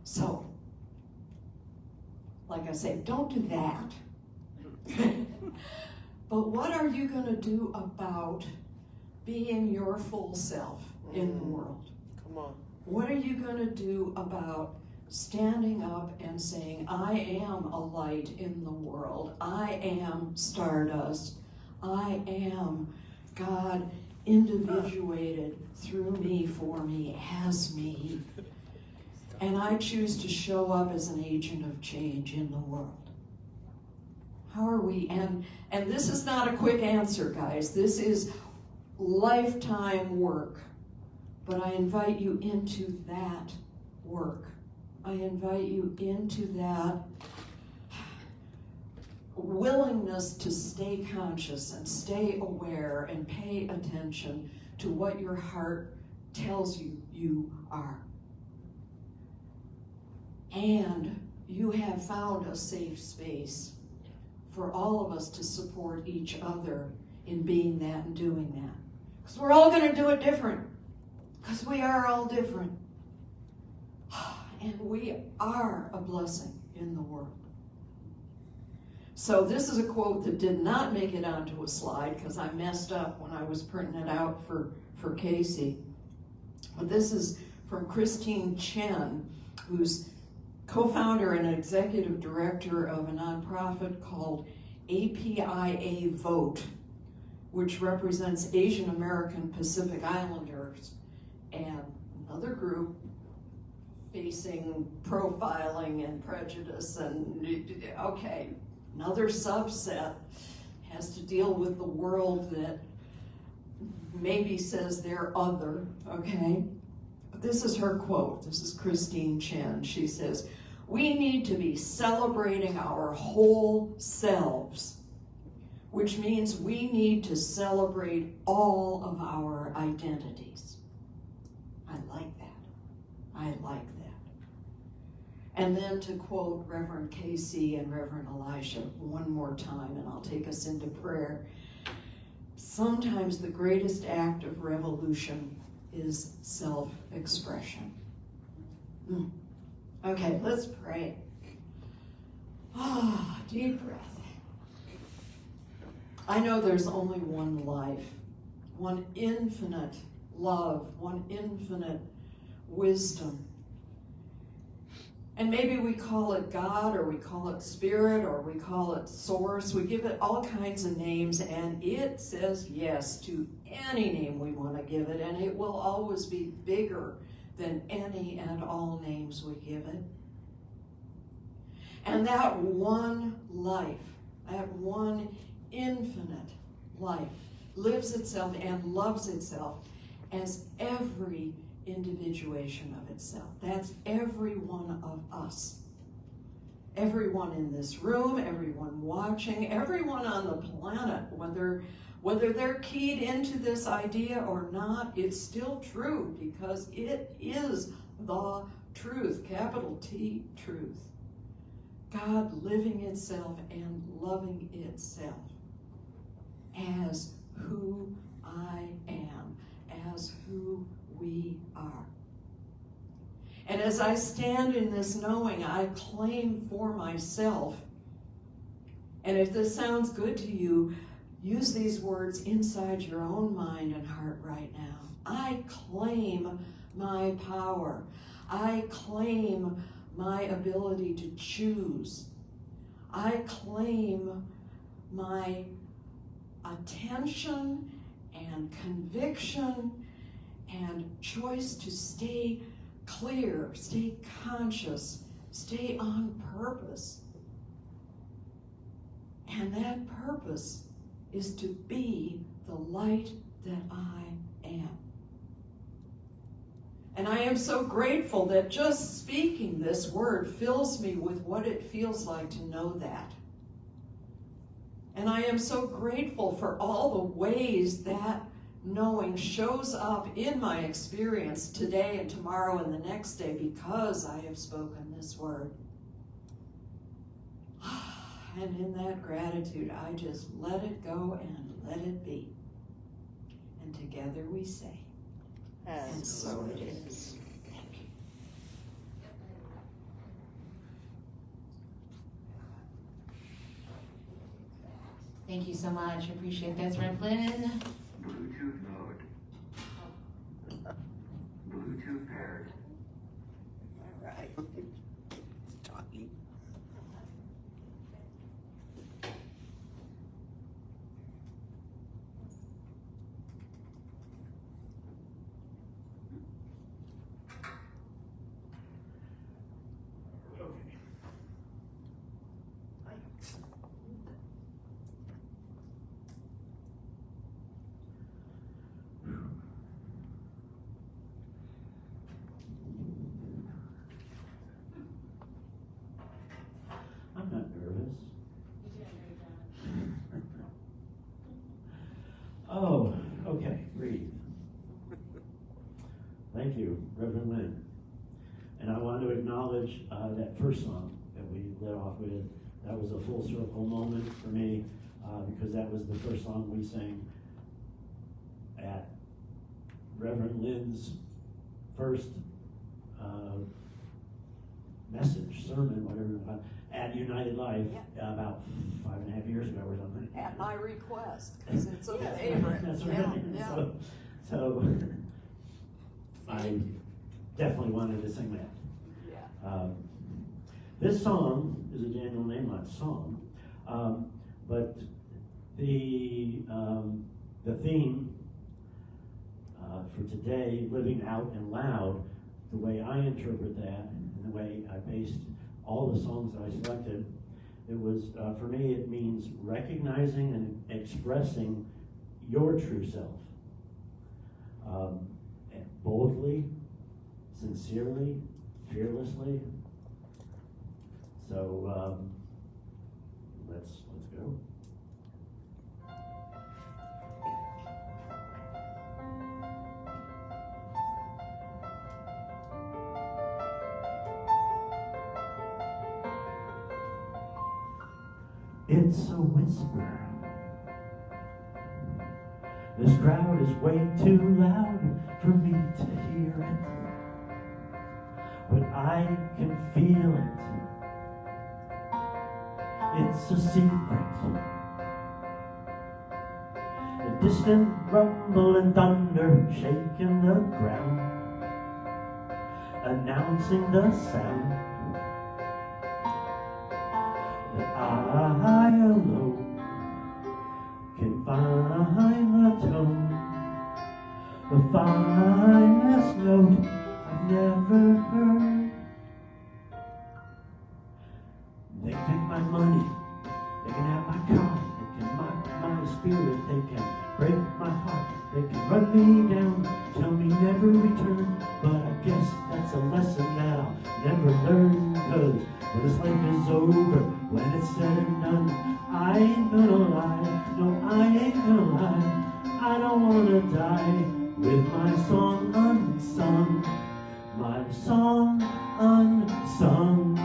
So, like I say, don't do that. But what are you going to do about being your full self in the world? Come on. What are you going to do about standing up and saying, I am a light in the world. I am stardust. I am God individuated through me, for me, as me. And I choose to show up as an agent of change in the world. How are we? And this is not a quick answer, guys. This is lifetime work. But I invite you into that work. I invite you into that willingness to stay conscious and stay aware and pay attention to what your heart tells you you are. And you have found a safe space for all of us to support each other in being that and doing that. Because we're all going to do it different. Because we are all different. And we are a blessing in the world. So this is a quote that did not make it onto a slide because I messed up when I was printing it out for Casey. But this is from Christine Chen, who's co-founder and executive director of a nonprofit called APIA Vote, which represents Asian American Pacific Islanders, and another group facing profiling and prejudice, and okay, another subset has to deal with the world that maybe says they're other, okay? But this is her quote. This is Christine Chen. She says, "We need to be celebrating our whole selves, which means we need to celebrate all of our identities." I like that. I like that. And then to quote Reverend Casey and Reverend Elisha one more time, and I'll take us into prayer. Sometimes the greatest act of revolution is self-expression. Okay, let's pray. Deep breath. I know there's only one life, one infinite love, one infinite wisdom. And maybe we call it God, or we call it Spirit, or we call it Source. We give it all kinds of names, and it says yes to any name we want to give it, and it will always be bigger than any and all names we give it. And that one life, that one infinite life, lives itself and loves itself as every individuation of itself. That's every one of us. Everyone in this room, everyone watching, everyone on the planet, whether they're keyed into this idea or not, it's still true because it is the truth, capital T, truth. God living itself and loving itself as who I am, as who we are. And as I stand in this knowing, I claim for myself, and if this sounds good to you, use these words inside your own mind and heart right now. I claim my power. I claim my ability to choose. I claim my attention and conviction and choice to stay clear, stay conscious, stay on purpose. And that purpose is to be the light that I am. And I am so grateful that just speaking this word fills me with what it feels like to know that. And I am so grateful for all the ways that knowing shows up in my experience today and tomorrow and the next day because I have spoken this word. And in that gratitude, I just let it go and let it be. And together we say, and so it is. Thank you. Thank you so much. Appreciate this, Rev. Lin. Bluetooth mode. Bluetooth paired. All right. Talking. I'm not nervous. Oh, okay, breathe. Thank you, Reverend Lin. And I want to acknowledge that first song that we led off with. That was a full circle moment for me because that was the first song we sang at Reverend Lin's first message, sermon, whatever, at United Life about 5.5 years ago or something. At my request, because it's a favorite. That's right. Yeah. So I definitely wanted to sing that. Yeah. This song is a Daniel Nahmod song, but the theme for today, living out and loud, the way I interpret that, and the way I based all the songs that I selected, it was, for me, it means recognizing and expressing your true self. Boldly, sincerely, fearlessly. So let's go. It's a whisper. This crowd is way too loud for me to hear it, but I can feel it. It's a secret. A distant rumble and thunder shaking the ground, announcing the sound that I alone can find the tone, the finest note I've never heard. They can take my money, they can have my car, they can mock my spirit, they can break my heart, they can run me down, tell me never return, but I guess that's a lesson that I'll never learn, 'cause when this life is over, when it's said and done, I ain't gonna lie, no I ain't gonna lie, I don't wanna die with my song unsung, my song unsung.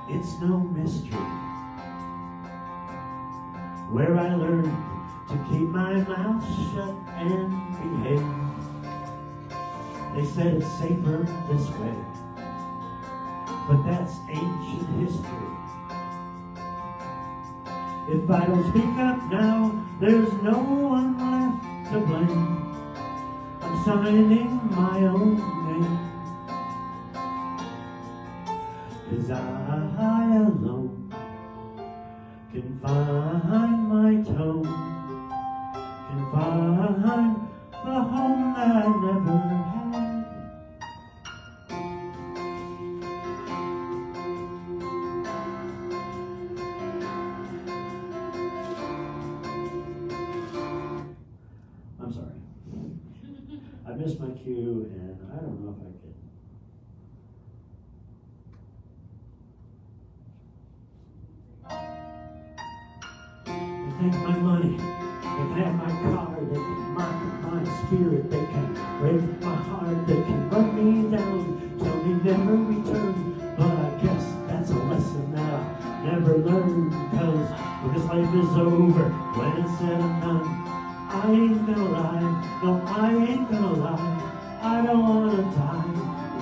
It's no mystery where I learned to keep my mouth shut and behave. They said it's safer this way, but that's ancient history. If I don't speak up now, there's no one left to blame. I'm signing my own name, 'cause I alone can find my tone, can find the home that I never had. I'm sorry. I missed my cue and I don't know if I could. They take my money, They can have my car, they can mock my spirit, they can break my heart, they can run me down, tell me never return. But I guess that's a lesson that I never learned, cause when this life is over, when it's said and done, I ain't gonna lie, no, I ain't gonna lie. I don't wanna die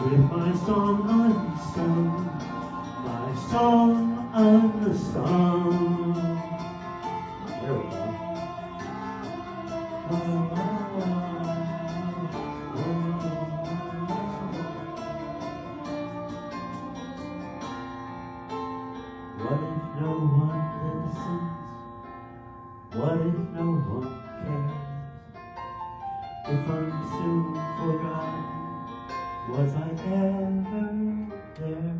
with my song unsung, my song unsung. There we go. What if no one listens? What if no one cares? If I'm soon forgotten, was I ever there?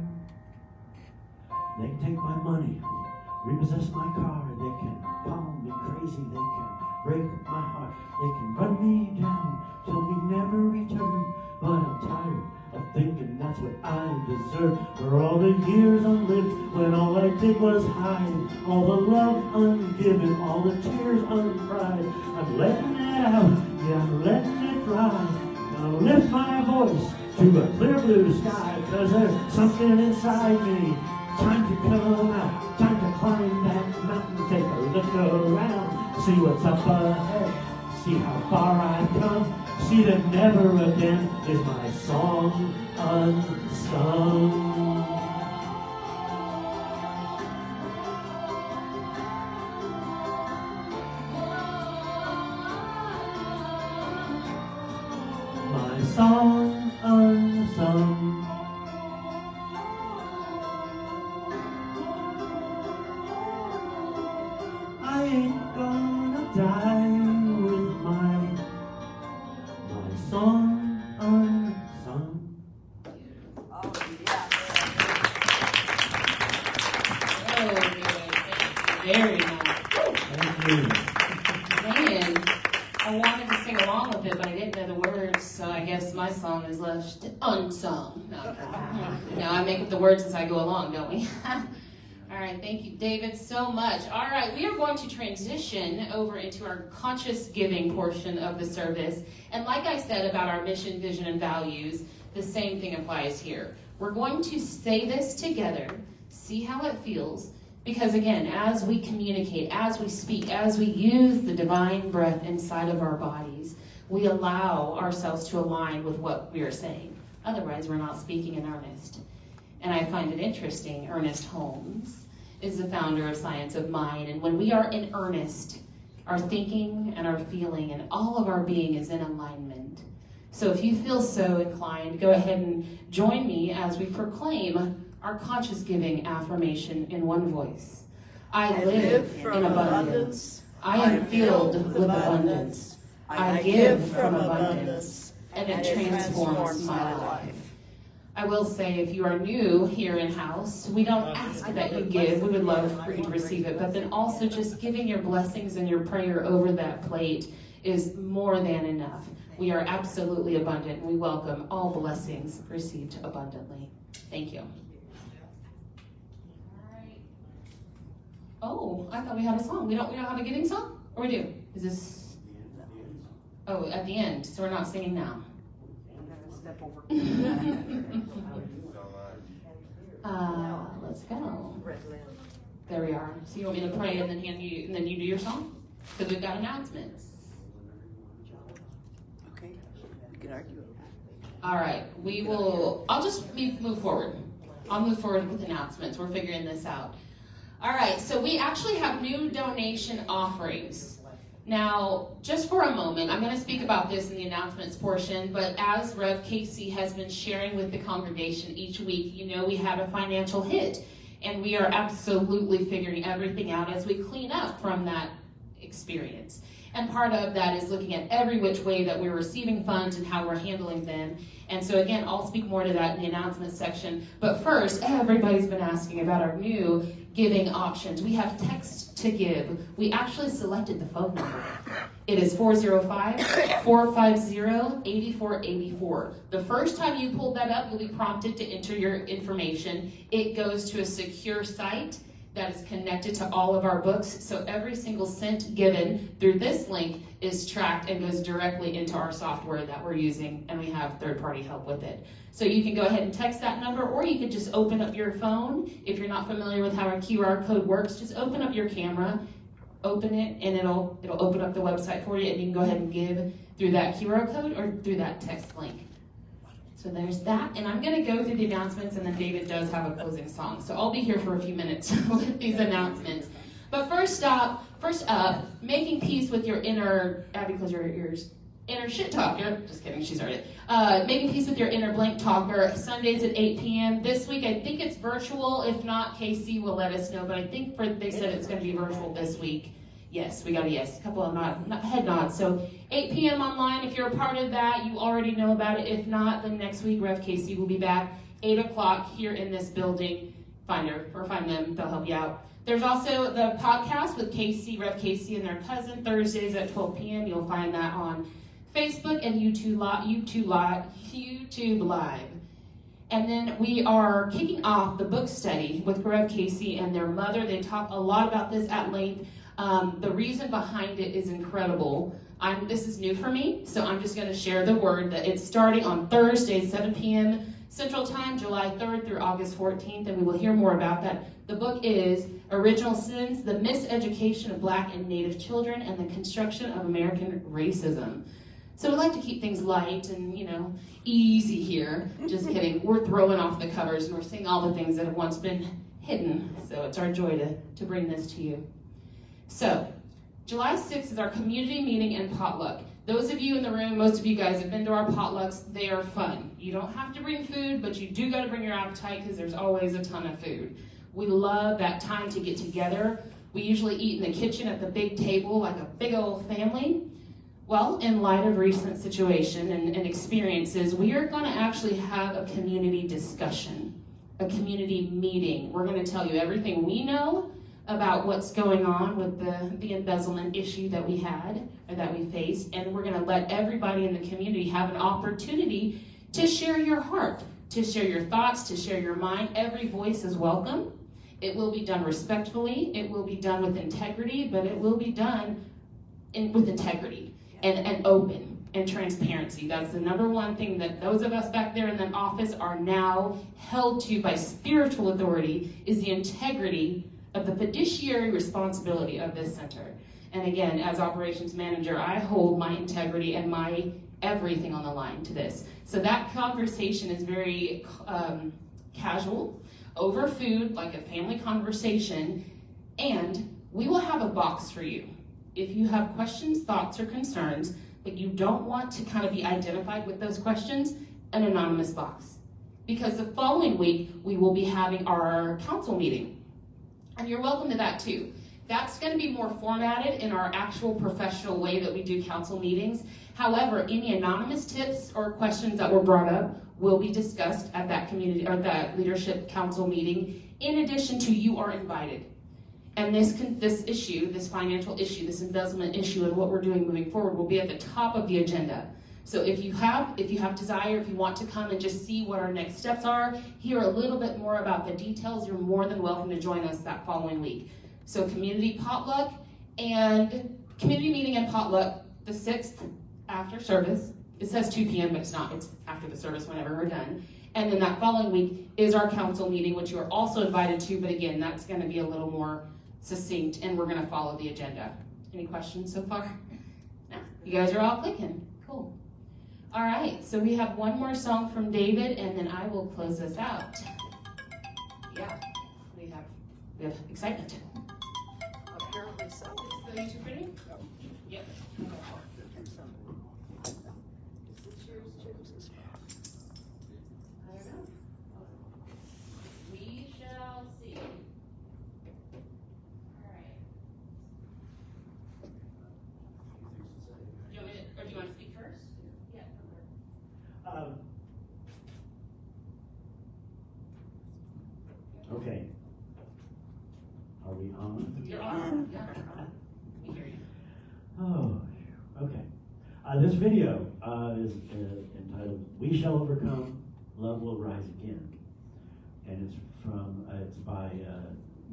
They can take my money, repossess my car, they can call me crazy, they can break my heart, they can run me down, tell me never return. But I'm tired of thinking that's what I deserve for all the years unlived, when all I did was hide, all the love ungiven, all the tears uncried. I'm letting it out, yeah, I'm letting it fly. Gonna lift my voice to a clear blue sky, cause there's something inside me. Time to come out, time to climb that mountain, take a look around, see what's up ahead, see how far I've come, see that never again is my song unsung. My song unsung. I ain't gonna die with my song unsung. Oh, yeah. Oh, good. Very nice. Thank you. Man, I wanted to sing along with it, but I didn't know the words, so I guess my song is left unsung. No, I make up the words as I go along, don't we? All right, thank you, David, so much. All right, we are going to transition over into our conscious giving portion of the service. And like I said about our mission, vision, and values, the same thing applies here. We're going to say this together, see how it feels, because again, as we communicate, as we speak, as we use the divine breath inside of our bodies, we allow ourselves to align with what we are saying. Otherwise, we're not speaking in earnest. And I find it interesting, Ernest Holmes is the founder of Science of Mind, and when we are in earnest, our thinking and our feeling and all of our being is in alignment. So if you feel so inclined, go ahead and join me as we proclaim our conscious giving affirmation in one voice. I live in abundance. I am filled with abundance. I give from abundance, and it transforms my life. I will say, if you are new here in house, we don't ask that you give. We would love for you to receive it. But then also just giving your blessings and your prayer over that plate is more than enough. We are absolutely abundant, and we welcome all blessings received abundantly. Thank you. Oh, I thought we had a song. We don't have a giving song? Or we do? Is this? Oh, at the end. So we're not singing now. Let's go. There we are. So you want me to pray and then you do your song? Because we've got announcements. Okay, we can argue. All right, I'll just move forward. I'll move forward with announcements. We're figuring this out. All right, so we actually have new donation offerings. Now, just for a moment, I'm going to speak about this in the announcements portion, but as Rev Casey has been sharing with the congregation each week, you know we had a financial hit, and we are absolutely figuring everything out as we clean up from that experience. And part of that is looking at every which way that we're receiving funds and how we're handling them. And so again, I'll speak more to that in the announcements section. But first, everybody's been asking about our new giving options. We have text to give. We actually selected the phone number. It is 405-450-8484. The first time you pull that up, you'll be prompted to enter your information. It goes to a secure site. that is connected to all of our books. So every single cent given through this link is tracked and goes directly into our software that we're using, and we have third-party help with it. So you can go ahead and text that number, or you can just open up your phone. If you're not familiar with how a QR code works, just open up your camera, open it, and it'll open up the website for you, and you can go ahead and give through that QR code or through that text link. So there's that, and I'm going to go through the announcements, and then David does have a closing song. So I'll be here for a few minutes with these announcements. But first up, making peace with your inner, Abby, close your ears, inner shit talker. Just kidding, she started. Making peace with your inner blank talker, Sundays at 8 p.m. This week, I think it's virtual. If not, KC will let us know, but I think they said it's going to be virtual this week. Yes, we got a yes. A couple of head nods. So 8 p.m. online. If you're a part of that, you already know about it. If not, then next week, Rev Casey will be back 8 o'clock here in this building. Find her or find them. They'll help you out. There's also the podcast with Casey, Rev Casey and their cousin, Thursdays at 12 p.m. You'll find that on Facebook and YouTube Live. And then we are kicking off the book study with Rev Casey and their mother. They talk a lot about this at length. The reason behind it is incredible. This is new for me, so I'm just going to share the word that it's starting on Thursday, 7 p.m. Central Time, July 3rd through August 14th, and we will hear more about that. The book is Original Sins, the Miseducation of Black and Native Children, and the Construction of American Racism. So we like to keep things light and, easy here. Just kidding. We're throwing off the covers, and we're seeing all the things that have once been hidden. So it's our joy to bring this to you. So, July 6th is our community meeting and potluck. Those of you in the room, most of you guys have been to our potlucks. They are fun. You don't have to bring food, but you do got to bring your appetite because there's always a ton of food. We love that time to get together. We usually eat in the kitchen at the big table like a big old family. Well, in light of recent situation and experiences, we are going to actually have a community discussion, a community meeting. We're going to tell you everything we know about what's going on with the embezzlement issue that we had or that we faced, and we're going to let everybody in the community have an opportunity to share your heart, to share your thoughts, to share your mind. Every voice is welcome. It will be done respectfully. It will be done with integrity, but it will be done with integrity and open and transparency. That's the number one thing that those of us back there in the office are now held to by spiritual authority, is the integrity of the fiduciary responsibility of this center. And again, as operations manager, I hold my integrity and my everything on the line to this. So that conversation is very casual, over food, like a family conversation, and we will have a box for you. If you have questions, thoughts, or concerns, but you don't want to kind of be identified with those questions, an anonymous box. Because the following week, we will be having our council meeting. And you're welcome to that too. That's going to be more formatted in our actual professional way that we do council meetings. However, any anonymous tips or questions that were brought up will be discussed at that community or that leadership council meeting. In addition to, you are invited. And this issue, this financial issue, this embezzlement issue, and what we're doing moving forward will be at the top of the agenda. So if you have desire, if you want to come and just see what our next steps are, hear a little bit more about the details, you're more than welcome to join us that following week. So community potluck and community meeting and potluck the 6th after service. It says 2 p.m., but it's not. It's after the service whenever we're done. And then that following week is our council meeting, which you are also invited to, but again, that's going to be a little more succinct, and we're going to follow the agenda. Any questions so far? No? You guys are all clicking. Cool. All right, so we have one more song from David, and then I will close this out. Yeah, we have excitement. Apparently so. Is the YouTube ready? Yep. Is this yours too? I don't know. We shall see. All right. Do you want to speak first? Yeah. Okay. Are we on? You're on. Yeah. We hear you. Oh, okay. This video is entitled "We Shall Overcome, Love Will Rise Again," and it's by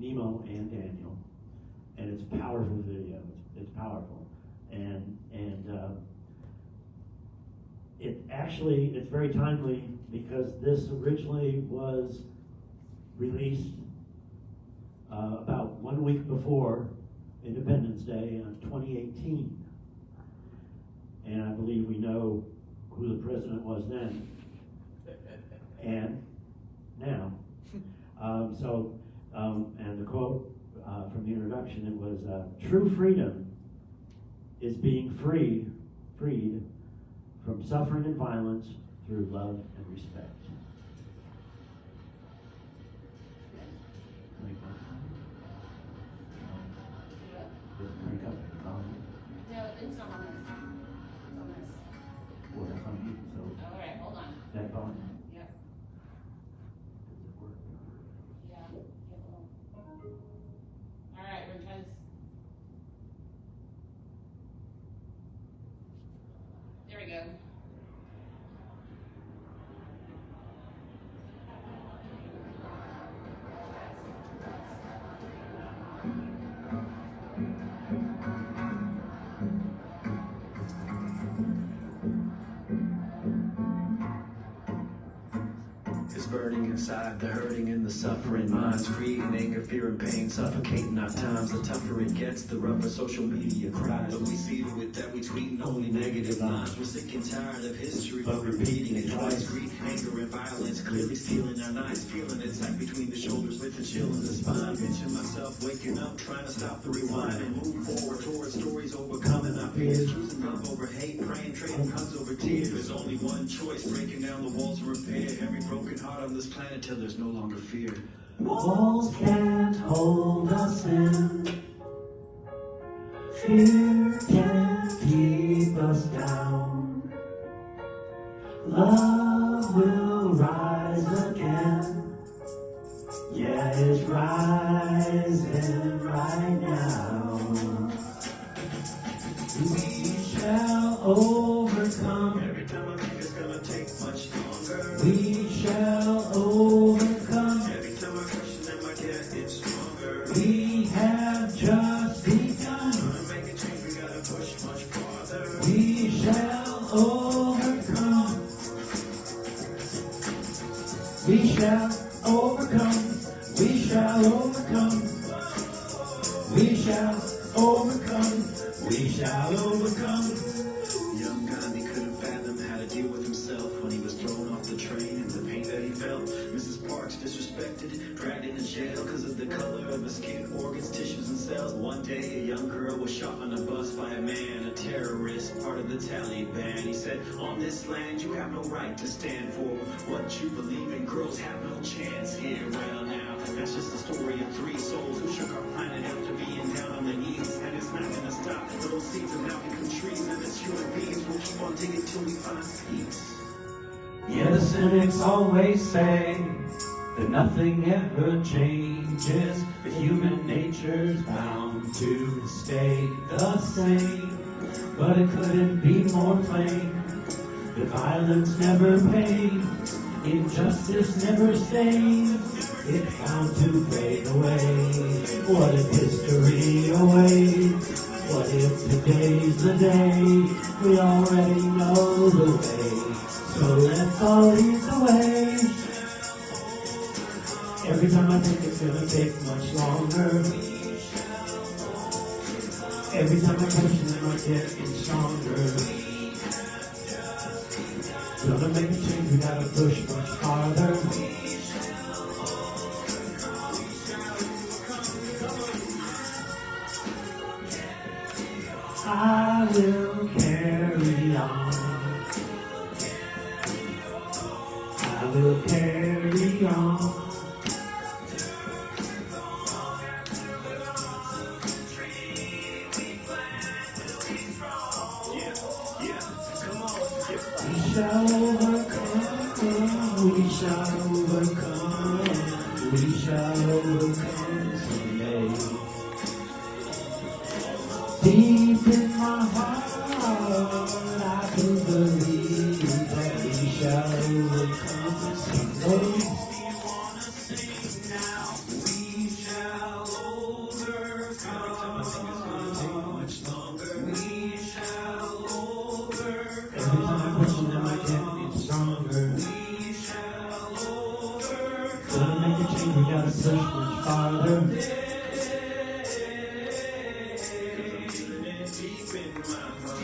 Nemo and Daniel, and it's a powerful video. It's powerful, and it's very timely because this originally was released about 1 week before Independence Day in 2018, and I believe we know who the president was then and now. And the quote from the introduction, it was, true freedom is being freed from suffering and violence through love and respect. No, it's not on this. It's on this. Well, that's on you, so. All right, hold on. That on? Yep. Does it work? Yeah. All right, we're trying to. There we go. It's burning inside, the hurting and the suffering minds, creating anger, fear, and pain, suffocating our times. The tougher it gets, the rougher social media cries. But we see to it that we tweet only negative lines. We're sick and tired of history, but repeating it twice. Greed, anger, and violence clearly stealing our nights. Feeling it tight between the shoulders with a chill in the spine. Pinching myself, waking up, trying to stop the rewind and move forward towards stories overcoming our fears. Choosing love over hate, praying, trading hugs over tears. There's only one choice, breaking down the walls to repair every broken heart on this planet till there's no longer fear. Walls can't hold us in. Fear can't keep us down. Love will rise again. Yeah, it's rising right now. We shall overcome. Every time I think it's gonna take much longer. We shall overcome. Every time I question am I getting stronger. We have just begun. To make a change we gotta push much farther. We shall overcome. We shall overcome. We shall overcome. We shall overcome. We shall overcome. Young Gandhi couldn't fathom how to deal with himself when he was thrown off the train and the pain that he felt. Mrs. Parks disrespected, dragged into jail because of the color of his skin, organs, tissues, and cells. One day, a young girl was shot on a bus by a man, a terrorist, part of the Taliban. He said, on this land, you have no right to stand for what you believe in. Girls have no chance here. Well, now, that's just the story of 3 souls who shook our planet after being down on their knees. And it's not gonna stop. Those seeds have now become trees, and as human beings, we'll keep on digging till we find peace. Yeah, the cynics always say that nothing ever changes, that human nature's bound to stay the same. But it couldn't be more plain that violence never pays, injustice never stays, it's bound to fade away. What if history awaits? What if today's the day? We already know the way, so let's all lead the way. Every time I think it's gonna take much longer, every time I question am I getting stronger. Gonna make a change, we gotta push much farther. I will carry on. I will carry on. We shall overcome. We shall overcome. We shall overcome someday. Deep in my heart, I do believe that we shall overcome someday. We shall gotta push much farther.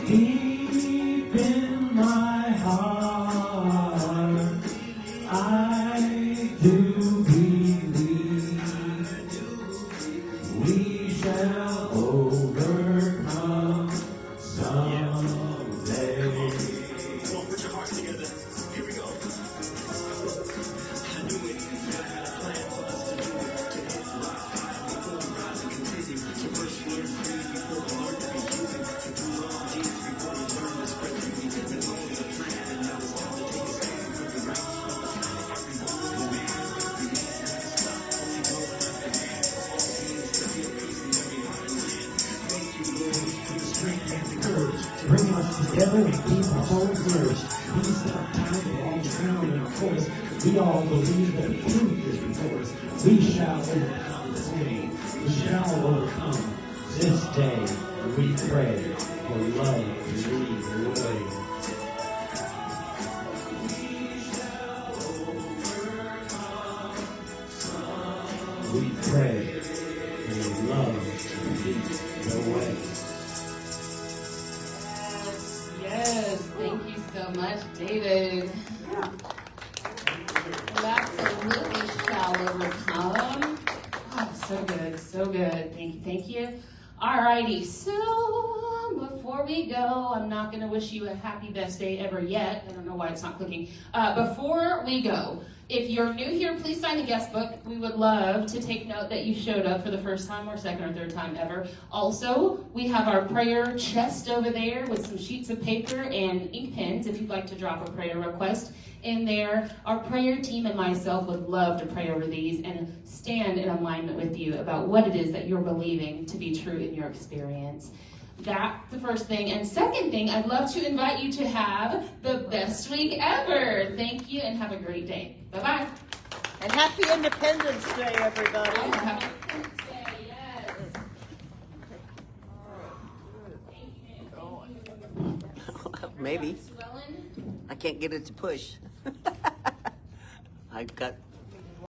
Deep in my heart, I do believe we shall overcome someday. Put your hearts together. Here we go. I knew it. God had a plan for us to do it. To hit rock high before we rise and continue. To first learn free before we learn to be human. To do long deeds before we learn to spread beauty. The goal is a plan, and now it's time to take a stand for the right. Everyone, man, we need to stop. Only go left and hand. All beings to feel peace in every heart and land. Thank you, Lord, for the strength and the courage to bring us together and keep our souls nourished. These are time for all the ground in our course. We all believe that the truth is before us. We shall overcome this pain. We shall overcome this day. We pray for love to lead the way. We pray for love to lead the way. Yes, thank you so much, David. Absolutely shall overcome. Oh, so good, so good. Thank you. Alrighty, so before we go, I'm not going to wish you a happy best day ever yet. I don't know why it's not clicking. Before we go, if you're new here, please sign the guest book. We would love to take note that you showed up for the first time or second or third time ever. Also, we have our prayer chest over there with some sheets of paper and ink pens if you'd like to drop a prayer request in there. Our prayer team and myself would love to pray over these and stand in alignment with you about what it is that you're believing to be true in your experience. That's the first thing. And second thing, I'd love to invite you to have the best week ever. Thank you and have a great day. Bye-bye. And happy Independence Day, everybody. Oh, happy Independence Day, yes. Maybe. I can't get it to push. I've got